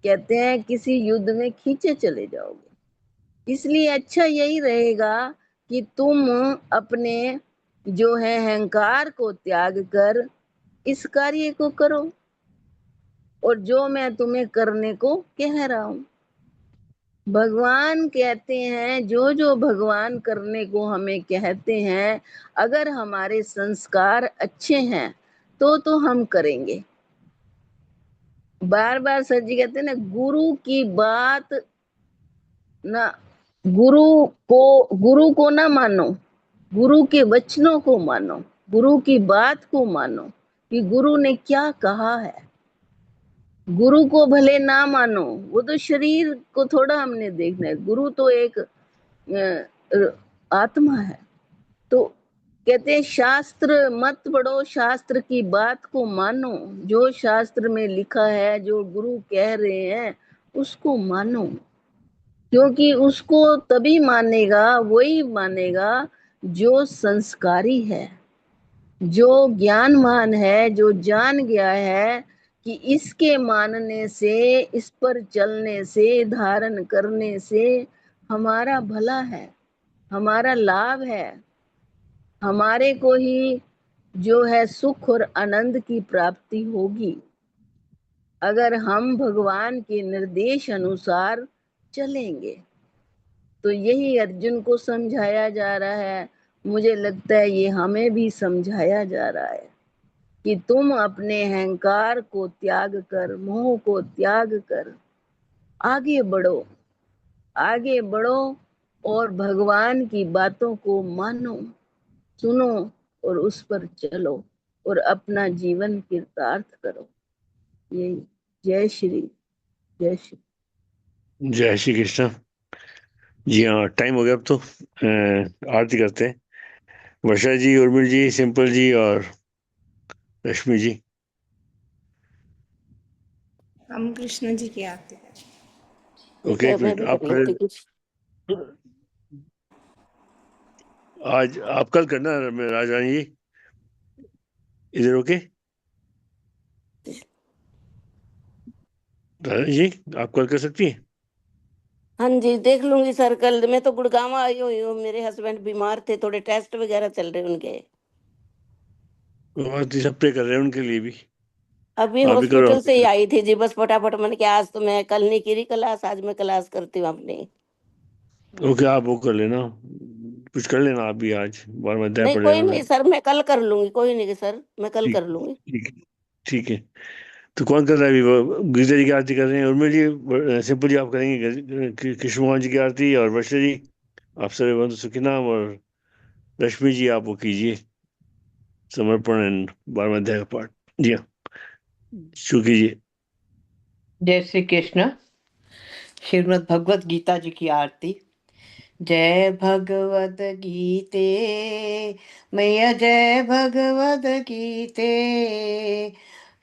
[SPEAKER 12] कहते हैं, किसी युद्ध में खींचे चले जाओगे। इसलिए अच्छा यही रहेगा कि तुम अपने जो है अहंकार को त्याग कर इस कार्य को करो, और जो मैं तुम्हें करने को कह रहा हूं, भगवान कहते हैं, जो जो भगवान करने को हमें कहते हैं, अगर हमारे संस्कार अच्छे हैं तो हम करेंगे। बार बार सर जी कहते हैं ना, गुरु की बात ना, गुरु को ना मानो, गुरु के वचनों को मानो, गुरु की बात को मानो कि गुरु ने क्या कहा है। गुरु को भले ना मानो, वो तो शरीर को थोड़ा हमने देखना है, गुरु तो एक आत्मा है। तो कहते हैं शास्त्र मत पढ़ो, शास्त्र की बात को मानो, जो शास्त्र में लिखा है, जो गुरु कह रहे हैं उसको मानो, क्योंकि उसको तभी मानेगा, वही मानेगा जो संस्कारी है, जो ज्ञानवान है, जो जान गया है कि इसके मानने से, इस पर चलने से, धारण करने से हमारा भला है, हमारा लाभ है, हमारे को ही जो है सुख और आनंद की प्राप्ति होगी अगर हम भगवान के निर्देश अनुसार चलेंगे। तो यही अर्जुन को समझाया जा रहा है, मुझे लगता है ये हमें भी समझाया जा रहा है कि तुम अपने अहंकार को त्याग कर, मोह को त्याग कर आगे बढ़ो, आगे बढ़ो और भगवान की बातों को मानो, सुनो और उस पर चलो और अपना जीवन कृतार्थ करो। यही। जय श्री
[SPEAKER 14] जय श्री कृष्ण। जी हाँ, टाइम हो गया अब तो आरती करते हैं। वर्षा जी, उर्मिल जी, सिंपल जी और रश्मि जी।
[SPEAKER 15] हम कृष्ण जी की आरती करें।
[SPEAKER 14] ओके, एक
[SPEAKER 3] मैं
[SPEAKER 14] मिनट
[SPEAKER 3] भी
[SPEAKER 14] आप
[SPEAKER 3] कर लेती
[SPEAKER 14] खड़े।
[SPEAKER 3] कुछ।
[SPEAKER 14] आज आप कल करना राजरानी जी, इधर ओके। राजरानी जी आप कल कर सकती हैं?
[SPEAKER 3] हाँ जी, देख लूंगी सर कल। मैं तो गुड़गांव आई हुई हूँ, मेरे हस्बैंड बीमार थे, थोड़े टेस्ट वगैरह चल रहे उनके।
[SPEAKER 14] और सब प्रे कर रहे हैं उनके लिए भी।
[SPEAKER 3] अभी
[SPEAKER 14] आप भी करो,
[SPEAKER 3] हॉस्पिटल
[SPEAKER 14] आप
[SPEAKER 3] से ही
[SPEAKER 14] भी
[SPEAKER 3] आई थी जी, बस फटाफट मैंने कि आज तो मैं कल नहीं करी क्लास, आज मैं क्लास करती हूँ अपनी।
[SPEAKER 14] करो। ओके, आप वो कर लेना, कुछ कर लेना आप भी, आज बार में अध्याय
[SPEAKER 3] नहीं
[SPEAKER 14] पढ़
[SPEAKER 3] कोई
[SPEAKER 14] लेना
[SPEAKER 3] नहीं
[SPEAKER 14] फिर।
[SPEAKER 3] सर, मैं कल कर लूंगी, कोई नहीं सर, मैं कल
[SPEAKER 14] ठीक
[SPEAKER 3] कर लूंगी।
[SPEAKER 14] ठीक है, ठीक है। तो कौन कर रहा है अभी? वो गीता जी की आरती कर रहे हैं, उर्मिल जी, सिंपल जी आप करेंगे कृष्ण भगवान जी की आरती, और वर्षा जी आप सर्वे बंधु सुखी नाम, और रश्मि जी आप वो कीजिए समर्पण एंड 12वां अध्याय का पाठ। जी हाँ, शुरू कीजिए।
[SPEAKER 4] जय श्री कृष्ण। श्रीमद् भगवत गीता जी की आरती। जय भगवद गीते मैया, जय भगवद गीते।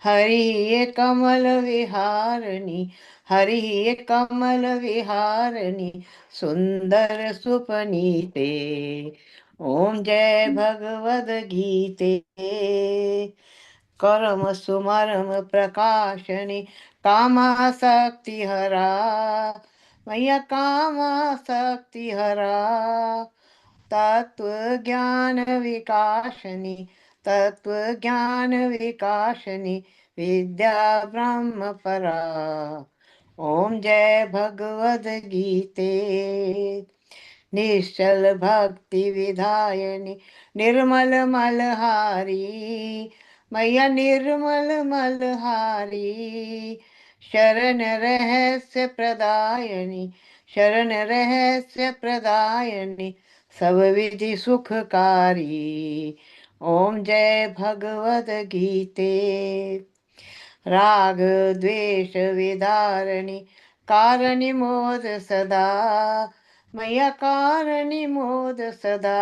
[SPEAKER 4] हरि ये कमल विहारिणी, हरि ये कमल विहारिणी, सुंदर सुपनीते। ओम जय भगवद गीते। कर्म सुमर्म प्रकाशनी, कामासक्ति हरा, मैया कामासक्ति हरा। तत्व ज्ञान विकासनी, तत्व ज्ञान विकासनी, विद्या ब्रह्म परा। ओम जय भगवद गीते। निश्चल भक्ति विधायनी, निर्मल मलहारी, मैया निर्मल मलहारी। शरण रहस्य प्रदायनी, शरण रहस्य प्रदायनी, सब विधि सुखकारी। ओम जय भगवद गीते। राग द्वेष विदारिणि कारणि मोद सदा मया कारणि मोद सदा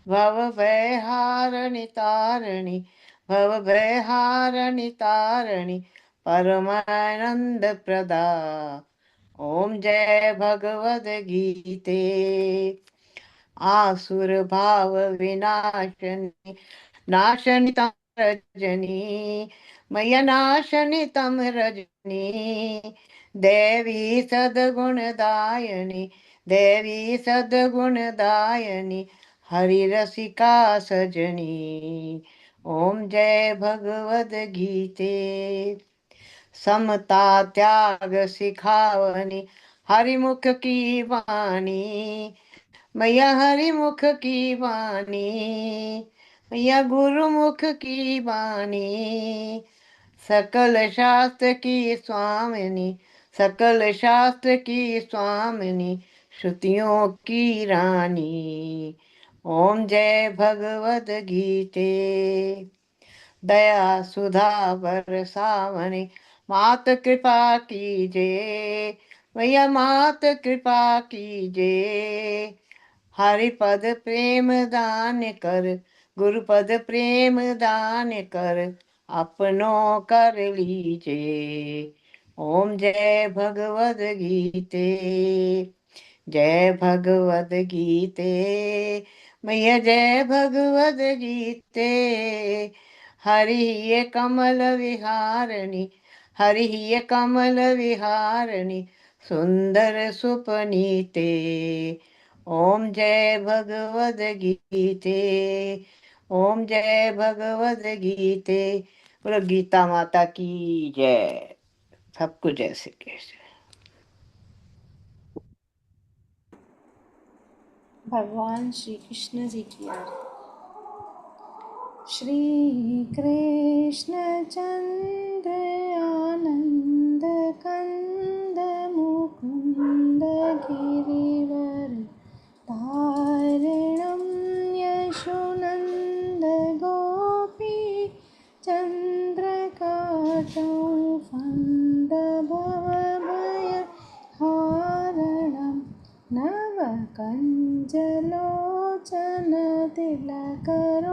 [SPEAKER 4] भवभयहारिणि तारिणि भवभयहारिणि तारिणि परमानंद प्रदा। ओम जय भगवद गीते। आसुर भाव विनाशनि नाशनि तम रजनी मय नाशनि तम रजनी देवी सद्गुणदायिनी देवी सद्गुणदायिनी हरि रसिका सजनी। ओम जय भगवद गीते। समता त्याग सिखावनी हरिमुख की वाणी मैया हरिमुख की वाणी मैया गुरुमुख की वाणी सकल शास्त्र की स्वामिनी सकल शास्त्र की स्वामिनी श्रुतियों की रानी। ओम जय भगवद गीते। दया सुधा बरसावनी मात कृपा कीजे मैया मात कृपा कीजे हरि पद प्रेम दान कर गुरुपद प्रेम दान कर अपनों कर लीजे। ओम जय भगवद गीते। जय भगवद गीते मैया जय भगवद गीते। हरि ये कमल विहारिणी हरि ये कमल विहारिणी सुंदर सुपनीते। ओम जय भगवद गीते। ओम जय भगवद गीते। बोलो गीता माता की जय। सबको जय श्री कृष्ण।
[SPEAKER 15] भगवान श्री कृष्ण जी की आरती। श्री कृष्ण चंद्र आनंद कंद मुकुंद गिरिवर धारणं यशोनंद गोपी चंद्रकाटौ फन्द भवभय हारणं नवकञ्जलोचन तिलकरोचन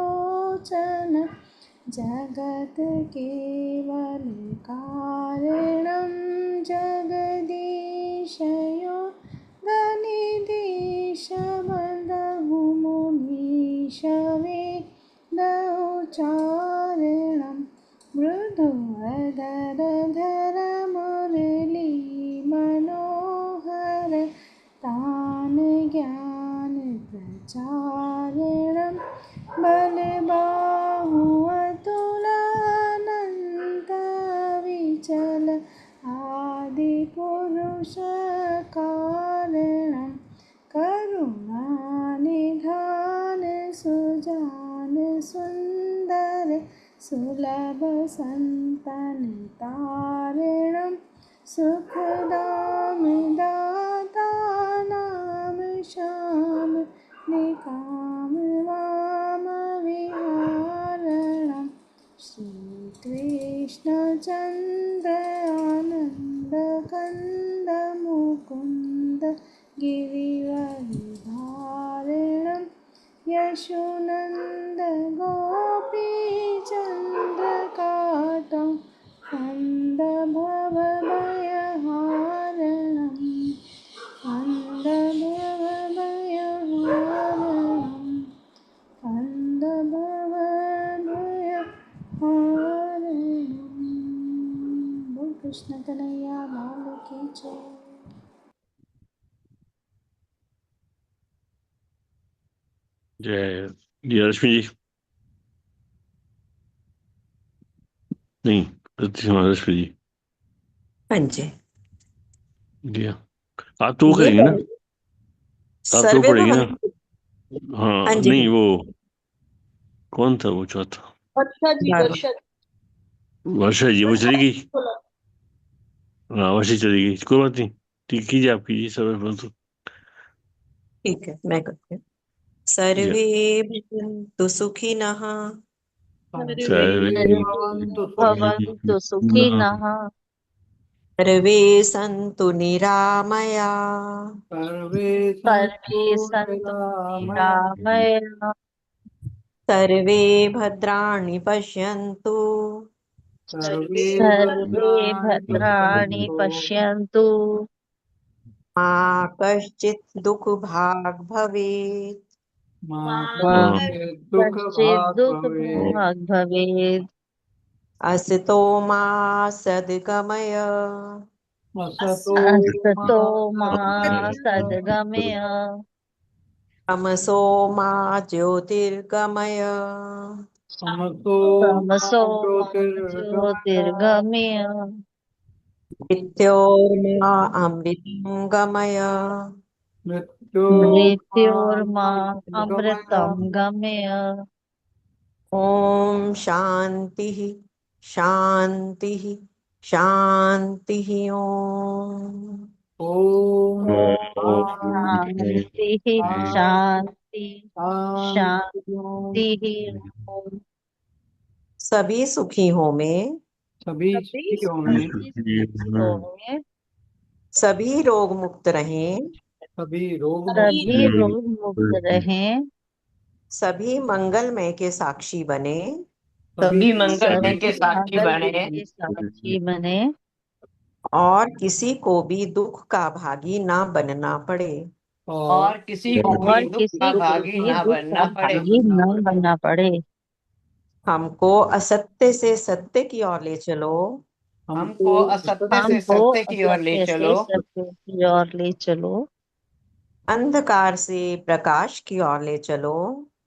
[SPEAKER 15] जगत केवल कारणं जगदीशयो गनिधीश बन्धु मुनीश वेदोच्चारणं मृदुवदरधर मुरली मनोहर तान ज्ञान प्रचारणं बलबाहु अतुलानंत विचल आदिपुरुष कारणं करुणानिधान सुजान सुंदर सुलभ संतन तारणं सुखदाम दाता नाम श्याम निकाम वाम विहारणं श्री कृष्ण चंद्र आनंद कंद मुकुंद गिरिवरधारणं यशोनंद गोपी चंद्रकाटं फन्द भवभयहारणं फन्द भवभयहारणं फन्द भवभयहारणं। बोल कृष्ण कन्हैया लाल की जय।
[SPEAKER 14] जय जी रश्मि जी। नहीं रश्मि जी।
[SPEAKER 9] हाँ जी।
[SPEAKER 14] जी हाँ। आप तो वो
[SPEAKER 9] ये
[SPEAKER 14] करेंगे ना, आप तो
[SPEAKER 9] सर्वे
[SPEAKER 14] पढ़ेंगे ना।
[SPEAKER 9] भवन।
[SPEAKER 14] हाँ
[SPEAKER 9] हाँ जी
[SPEAKER 14] नहीं वो कौन था वो चौथा,
[SPEAKER 1] वर्षा जी
[SPEAKER 9] बाबा।
[SPEAKER 1] वर्षा
[SPEAKER 14] वर्षा जी, वो चली गई। हाँ वर्षा चली गई, कोई बात नहीं। ठीक कीजिए, आप कीजिए सब तो।
[SPEAKER 9] ठीक है मैं करती हूँ।
[SPEAKER 14] जी
[SPEAKER 9] सर्वे भवन्तु सुखिनः
[SPEAKER 14] सर्वे
[SPEAKER 2] भवन्तु
[SPEAKER 7] भवन्तु सुखिनः
[SPEAKER 9] सर्वे सन्तु निरामया
[SPEAKER 2] सर्वे
[SPEAKER 7] सर्वे
[SPEAKER 2] सन्तु
[SPEAKER 7] सन्तु
[SPEAKER 2] निरामया
[SPEAKER 7] निरामया
[SPEAKER 9] सर्वे भद्राणि पश्यन्तु
[SPEAKER 2] सर्वे
[SPEAKER 7] सर्वे
[SPEAKER 2] भद्राणि
[SPEAKER 7] भद्राणि
[SPEAKER 2] पश्यन्तु
[SPEAKER 7] पश्यन्तु
[SPEAKER 9] मा कश्चित् दुःखभाग् भवेत्
[SPEAKER 2] मा
[SPEAKER 7] मा
[SPEAKER 2] कश्चित्
[SPEAKER 7] कश्चित्
[SPEAKER 2] दुःखभाग् भवेत्
[SPEAKER 7] दुःखभाग् भवेत्
[SPEAKER 9] असतो मा सद्गमय
[SPEAKER 2] असतो मा
[SPEAKER 7] असतो मा
[SPEAKER 2] सद्गमय
[SPEAKER 7] सद्गमय
[SPEAKER 9] तमसो मा ज्योतिर्गमय
[SPEAKER 2] तमसो मा
[SPEAKER 7] तमसो मा
[SPEAKER 2] ज्योतिर्गमय
[SPEAKER 7] ज्योतिर्गमय
[SPEAKER 9] मृत्योर्मा अमृतं गमय
[SPEAKER 2] मृत्योर्मा
[SPEAKER 7] मृत्योर्मा
[SPEAKER 2] गमय
[SPEAKER 7] अमृतं गमय
[SPEAKER 9] ॐ शान्तिः शान्तिः शान्तिः ॐ
[SPEAKER 2] ॐ
[SPEAKER 7] शान्तिः शान्ति
[SPEAKER 2] शान्ति
[SPEAKER 7] शान्तिः ओम।
[SPEAKER 9] सभी सुखी हो में
[SPEAKER 2] सभी
[SPEAKER 7] सभी
[SPEAKER 2] सुखियों में
[SPEAKER 7] होंगे
[SPEAKER 9] सभी रोग मुक्त रहें
[SPEAKER 2] सभी रोग मुक्त
[SPEAKER 7] सभी रोग मुक्त रहें
[SPEAKER 9] सभी मंगलमय के साक्षी बने
[SPEAKER 2] सभी
[SPEAKER 7] सभी मंगल के साक्षी बने
[SPEAKER 9] और किसी को भी दुख का भागी ना बनना पड़े
[SPEAKER 2] और
[SPEAKER 7] और किसी को भी दुख का भागी न बनना पड़े
[SPEAKER 9] हमको असत्य से सत्य की ओर ले चलो
[SPEAKER 2] हमको
[SPEAKER 7] हमको असत्य से सत्य की ओर ले चलो
[SPEAKER 9] अंधकार से प्रकाश की ओर ले चलो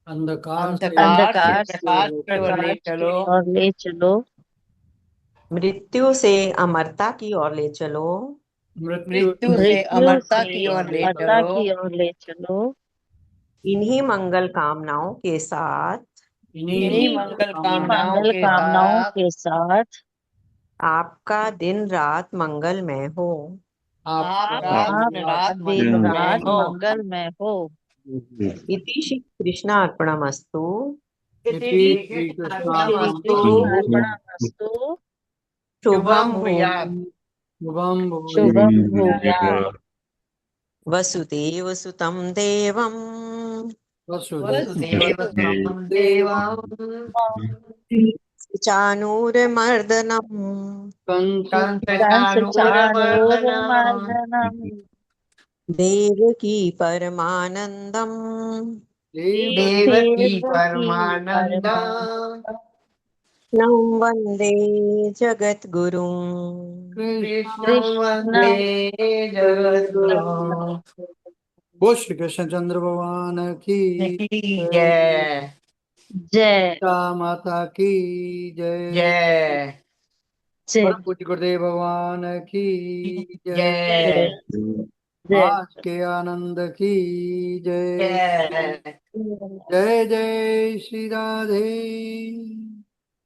[SPEAKER 2] अंधकार से
[SPEAKER 7] अंधकार से प्रकाश की ओर ले चलो
[SPEAKER 9] मृत्यु से अमरता की ओर ले चलो
[SPEAKER 2] मृत्यु
[SPEAKER 7] मृत्यु से अमरता की ओर ले चलो
[SPEAKER 9] इन्हीं मंगल कामनाओं के साथ
[SPEAKER 2] इन्हीं
[SPEAKER 7] मंगल कामनाओं के साथ
[SPEAKER 9] आपका दिन रात मंगलमय हो
[SPEAKER 7] आपका दिन रात मंगलमय हो
[SPEAKER 9] इति श्री कृष्णार्पणमस्तु
[SPEAKER 2] इति श्री कृष्णार्पणमस्तु
[SPEAKER 7] कृष्णार्पणमस्तु
[SPEAKER 9] शुभम भूयात्
[SPEAKER 2] शुभम
[SPEAKER 7] शुभम भूयात्
[SPEAKER 9] वसुदेव सुतं देवं
[SPEAKER 2] वसुदेव सुतं देवं
[SPEAKER 9] चानूरमर्दनम्
[SPEAKER 7] कंसचाणूरमर्दनम्
[SPEAKER 9] देवकी परमानन्दम्
[SPEAKER 7] देवकी परमानन्दम्
[SPEAKER 9] नं वन्दे जगद्गुरुम्
[SPEAKER 7] कृष्ण
[SPEAKER 2] बोल श्री कृष्ण चंद्र भगवान की
[SPEAKER 6] जय
[SPEAKER 7] जय
[SPEAKER 2] सीता माता की जय
[SPEAKER 7] जय
[SPEAKER 2] परम पूज्य गुरुदेव भगवान की जय
[SPEAKER 6] जय
[SPEAKER 7] जय
[SPEAKER 2] आज के आनंद की जय जय जय श्री राधे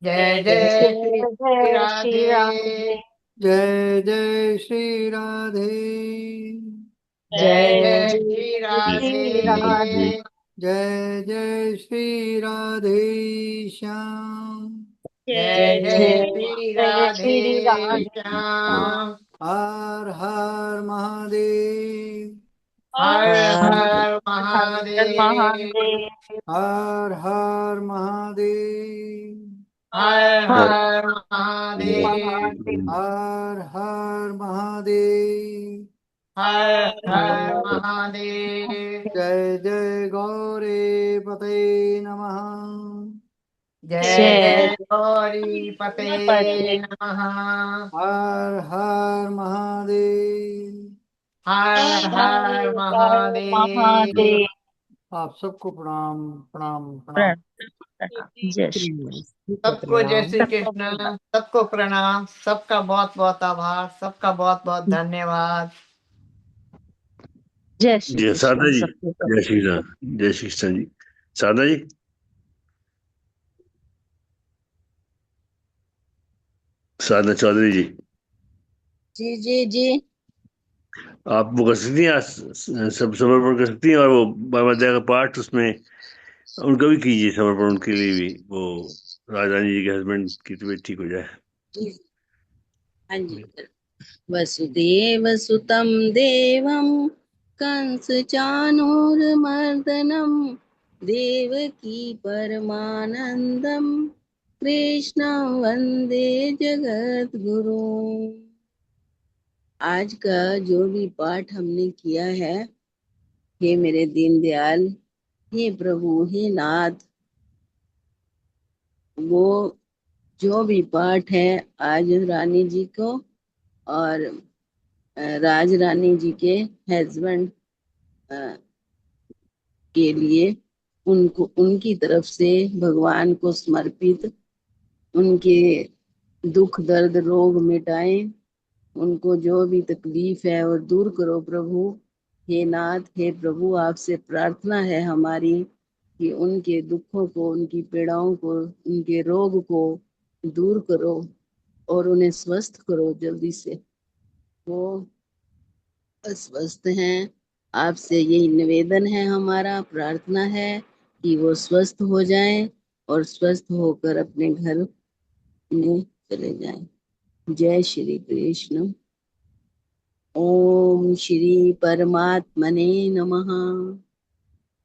[SPEAKER 6] जय जय श्री
[SPEAKER 7] जय श्री
[SPEAKER 6] राधे
[SPEAKER 7] राधे
[SPEAKER 2] जय जय श्री राधे
[SPEAKER 6] जय जय
[SPEAKER 7] जय
[SPEAKER 6] श्री
[SPEAKER 7] श्री राधे
[SPEAKER 6] राधे
[SPEAKER 2] जय जय श्री राधे श्याम
[SPEAKER 6] जय जय श्री
[SPEAKER 7] जय श्री
[SPEAKER 6] राधे
[SPEAKER 7] राधे
[SPEAKER 6] श्याम
[SPEAKER 2] हर हर महादेव
[SPEAKER 6] हर हर
[SPEAKER 7] हर
[SPEAKER 6] महादेव
[SPEAKER 7] महादेव
[SPEAKER 2] हर हर महादेव
[SPEAKER 6] हर
[SPEAKER 7] हर
[SPEAKER 6] हर महादेव
[SPEAKER 2] हर हर महादेव
[SPEAKER 6] हर हर महादेव
[SPEAKER 2] जय जय गौरी पते नमः
[SPEAKER 6] जय
[SPEAKER 7] जय
[SPEAKER 6] जय गौरी पते
[SPEAKER 7] पते
[SPEAKER 6] नमः
[SPEAKER 2] हर हर महादेव
[SPEAKER 6] हर हर महादेव
[SPEAKER 7] महादेव
[SPEAKER 2] आप सबको प्रणाम प्रणाम प्रणाम
[SPEAKER 7] प्रणाम जय श्री
[SPEAKER 6] सबको जय श्री
[SPEAKER 7] सबको
[SPEAKER 6] कृष्ण
[SPEAKER 7] प्रणाम
[SPEAKER 6] सबको प्रणाम सबका बहुत बहुत आभार सबका बहुत बहुत धन्यवाद
[SPEAKER 7] जय श्री
[SPEAKER 14] जय
[SPEAKER 7] कृष्ण
[SPEAKER 14] साधना जी
[SPEAKER 7] सबको
[SPEAKER 14] जय श्री राम जय श्री कृष्ण जी साधना जी साधना चौधरी जी
[SPEAKER 12] जी जी जी
[SPEAKER 14] आप वो कर सकती हैं आज सब समर्पण कर सकती हैं और वो बाबा दया का पाठ उसमें उनका भी कीजिए समर्पण उनके लिए भी वो राजा जी के हस्बैंड की तबीयत ठीक हो जाए।
[SPEAKER 12] हाँ जी। वसुदेव सुतं देवं कंस चाणूरमर्दनं देवकी परमानंदम कृष्णं वंदे जगद्गुरु। आज का जो भी पाठ हमने किया है, हे मेरे दीनदयाल, हे प्रभु, हे नाथ, वो जो भी पाठ है आज रानी जी को और राज रानी जी के हस्बैंड के लिए, उनको उनकी तरफ से भगवान को समर्पित, उनके दुख दर्द रोग मिटाएं, उनको जो भी तकलीफ है वो दूर करो प्रभु। हे नाथ, हे प्रभु, आपसे प्रार्थना है हमारी कि उनके दुखों को, उनकी पीड़ाओं को, उनके रोग को दूर करो और उन्हें स्वस्थ करो जल्दी से। वो अस्वस्थ हैं, आपसे यही निवेदन है, हमारा प्रार्थना है कि वो स्वस्थ हो जाएं और स्वस्थ होकर अपने घर में चले जाएं। जय श्री कृष्ण। ओम श्री परमात्मने नमः।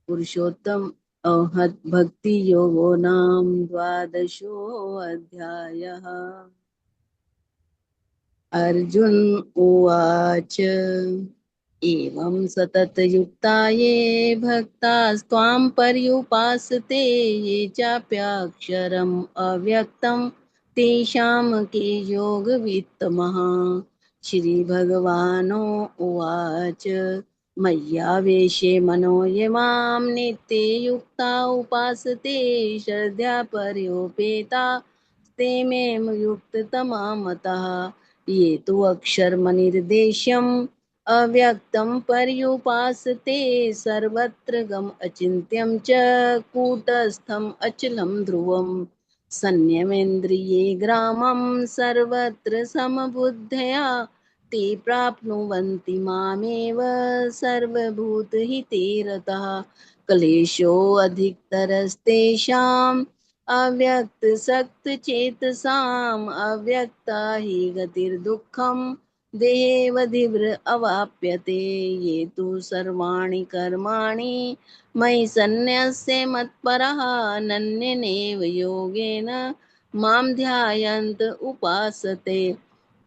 [SPEAKER 12] पुरुषोत्तम भक्ति योगो नाम द्वादशो अध्यायः। अर्जुन उवाच एवं सततयुक्ता ये भक्तास्त्वां पर्युपासते ये चाप्याक्षरम् अव्यक्तं तेषां के योगवित्तमः। श्रीभगवानुवाच मय्यावेशे मनो ये मां नित्ये युक्ता उपासते श्रद्धया पर्युपेता ते मे युक्ततमा मतः। ये तु अक्षरमनिर्देश्यम् अव्यक्तं पर्युपासते सर्वत्र गम अचिन्त्यं च कूटस्थम् अचलं ध्रुवम् संयमेन्द्रिये ग्रामं सर्वत्र समबुद्धया ते प्राप्नुवन्ति मामेव सर्वभूतहिते रतः। क्लेशोऽधिकतरस्तेषाम् अव्यक्तसक्तचेतसाम् अव्यक्ता हि गतिर्दुःखम् देवधिव्र अवाप्यते। ये तु सर्वाणि कर्माणि मयि सन्न्यस्य मत्परः अनन्येनैव योगेन मां ध्यायन्त उपासते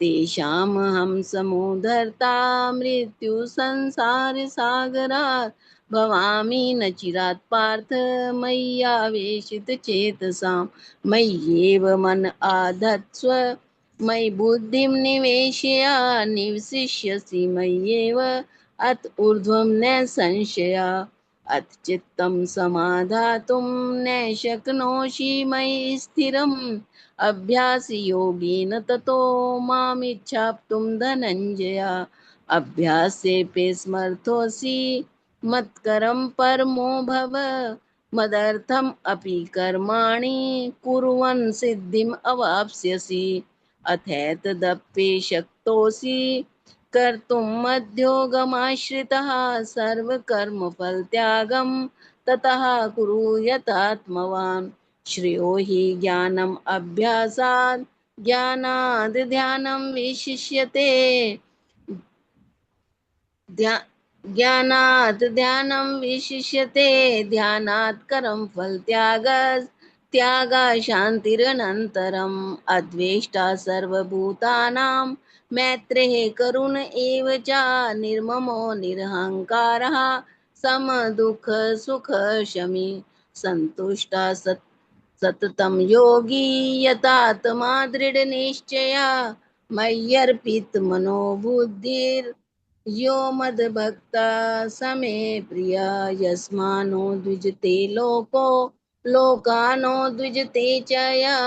[SPEAKER 12] तेषामहं समुद्धर्ता मृत्युसंसारसागरात् भवामि न चिरात् पार्थ मय्यावेशितचेतसां। मय्येव मन आधत्स्व मयि बुद्धिं निवेशय निवसिष्यसि मय्येव अत ऊर्ध्वं न संशया। अथ चित्तं समाधातुं न शक्नोषि मयि स्थिरम् अभ्यासयोगेन ततो मामिच्छाप्तुं धनञ्जय। अभ्यासेऽप्यसमर्थोऽसि मत्करं परमो भव मदर्थम् अपि कर्माणि कुर्वन् सिद्धिम् अवाप्स्यसि। अथैतदप्यशक्तोऽसि कर्तुं मध्योगमाश्रितः सर्वकर्मफलत्यागं ततः कुरु यथात्मवान्। श्रेयो हि ज्ञानम् अभ्यासात् ज्ञानाद् ध्यानं विशिष्यते ज्ञानात् ध्यानं विशिष्यते ध्यानात् करं फलत्यागा शान्तिरनन्तरम्। अद्वेष्टा सर्वभूतानां मैत्रेः करुण एव च निर्ममो निरहङ्कारः समदुःखसुखशमी सन्तुष्टा सततं योगी यतात्मा दृढनिश्चया मय्यर्पितमनो बुद्धिर्यो मद्भक्ता समे प्रिया। यस्मानो द्विजते लोको लोकानो द्विजते च यः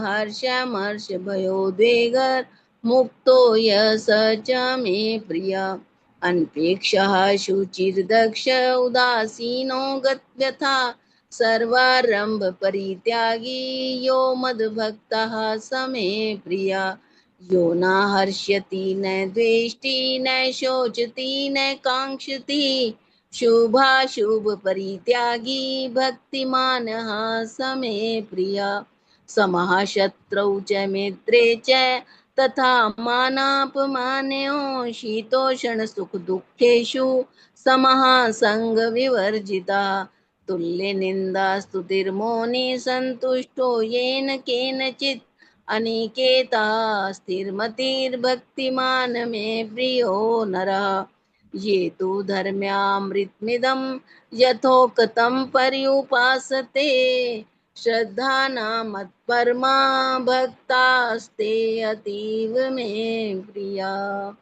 [SPEAKER 12] हर्षमर्षभयोद्वेगैर्मुक्तो यः स च मे प्रिया। अनपेक्षः शुचिर्दक्ष उदासीनो गतव्यथा सर्वारंभ परित्यागी यो मद्भक्तः समे प्रिया। यो न हर्ष्यति न द्वेष्टि न शोचति न कांक्षति शुभाशुभ परित्यागी भक्तिमानः समे प्रिया। समः शत्रौ च मित्रे च तथा मानापमानयोः शीतोषण सुख दुःखेषु समः संग विवर्जिता तुल्य निंदा स्तुतिर्मौनी संतुष्टो येन केनचित् अनिकेता स्थिरमतिर्भक्तिमान मे प्रियो नरः ये तु धर्म्यामृतमिदं यथोक्तं पर्युपासते श्रद्धाना मत्परमा भक्तास्ते अतीव मे प्रिया।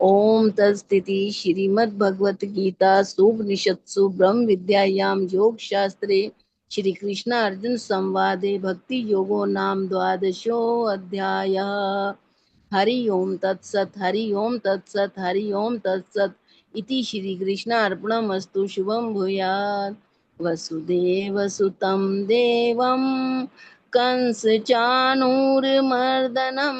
[SPEAKER 12] ओम तत्स्थिति श्रीमद्भगवत गीता सुपनिषत्सु ब्रह्म विद्यायां योग शास्त्रे श्री कृष्ण अर्जुन संवादे भक्ति योगो नाम द्वादशो अध्यायः। हरि ओम तत्सत हरि ओम तत्सत हरि ओम तत्सत इति श्री कृष्ण अर्पणमस्तु। शुभम भूयात्। वसुदेव सुतं देवं कंस चाणूरमर्दनं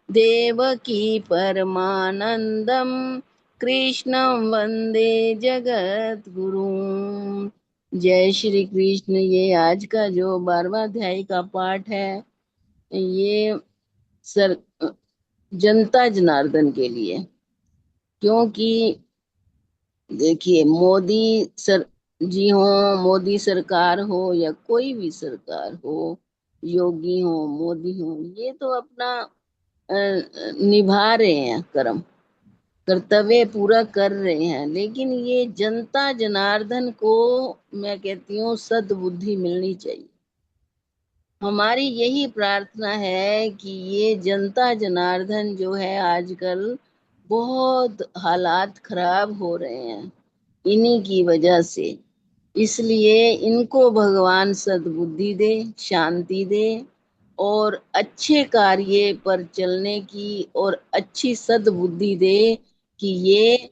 [SPEAKER 12] देवकी परमानंदम कृष्णं वंदे जगत गुरुं। जय श्री कृष्ण। ये आज का जो 12वां अध्याय का पाठ है, ये सर जनता जनार्दन के लिए, क्योंकि देखिए मोदी सर जी हो, मोदी सरकार हो या कोई भी सरकार हो, योगी हो मोदी हो, ये तो अपना निभा रहे हैं, कर्तव्य पूरा कर रहे हैं, लेकिन ये जनता जनार्दन को मैं कहती हूँ सद्बुद्धि मिलनी चाहिए। हमारी यही प्रार्थना है कि ये जनता जनार्दन जो है आजकल बहुत हालात खराब हो रहे हैं इन्हीं की वजह से, इसलिए इनको भगवान सद्बुद्धि दे, शांति दे और अच्छे कार्य पर चलने की और अच्छी सद्बुद्धि दे कि ये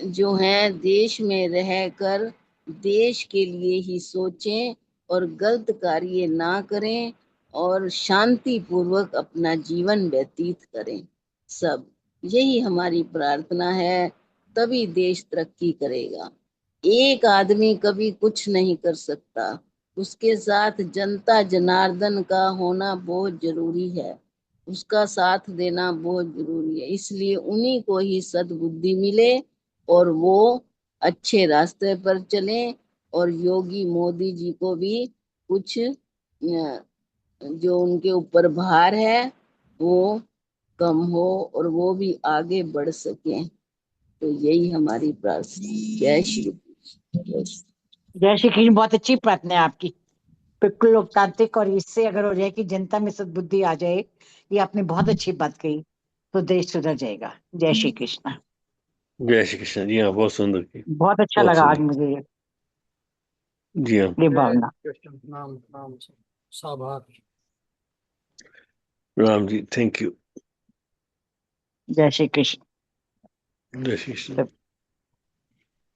[SPEAKER 12] जो है देश में रहकर देश के लिए ही सोचें और गलत कार्य ना करें और शांति पूर्वक अपना जीवन व्यतीत करें। सब यही हमारी प्रार्थना है, तभी देश तरक्की करेगा। एक आदमी कभी कुछ नहीं कर सकता, उसके साथ जनता जनार्दन का होना बहुत जरूरी है, उसका साथ देना बहुत जरूरी है। इसलिए उन्हीं को ही सद्बुद्धि मिले और वो अच्छे रास्ते पर चलें और योगी मोदी जी को भी कुछ जो उनके ऊपर भार है वो कम हो और वो भी आगे बढ़ सकें। तो यही हमारी प्रार्थना। जय श्री कृष्ण।
[SPEAKER 8] जय श्री कृष्ण। बहुत अच्छी प्रार्थना है आपकी, बिल्कुल लोकतांत्रिक, और इससे अगर हो जाए कि जनता में सद्बुद्धि आ जाए, ये आपने बहुत अच्छी बात कही, तो देश सुधर जाएगा। जय श्री कृष्ण।
[SPEAKER 14] जय श्री कृष्ण। जी हाँ, बहुत सुंदर की,
[SPEAKER 8] बहुत अच्छा
[SPEAKER 14] बहुत
[SPEAKER 8] लगा आज
[SPEAKER 14] सुंदर।
[SPEAKER 8] मुझे ये
[SPEAKER 14] जी हाँ,
[SPEAKER 8] भावना।
[SPEAKER 2] कृष्ण नाम नाम से साभार।
[SPEAKER 14] Ram ji, thank you.
[SPEAKER 8] जय श्री कृष्ण।
[SPEAKER 14] जय श्री कृष्ण।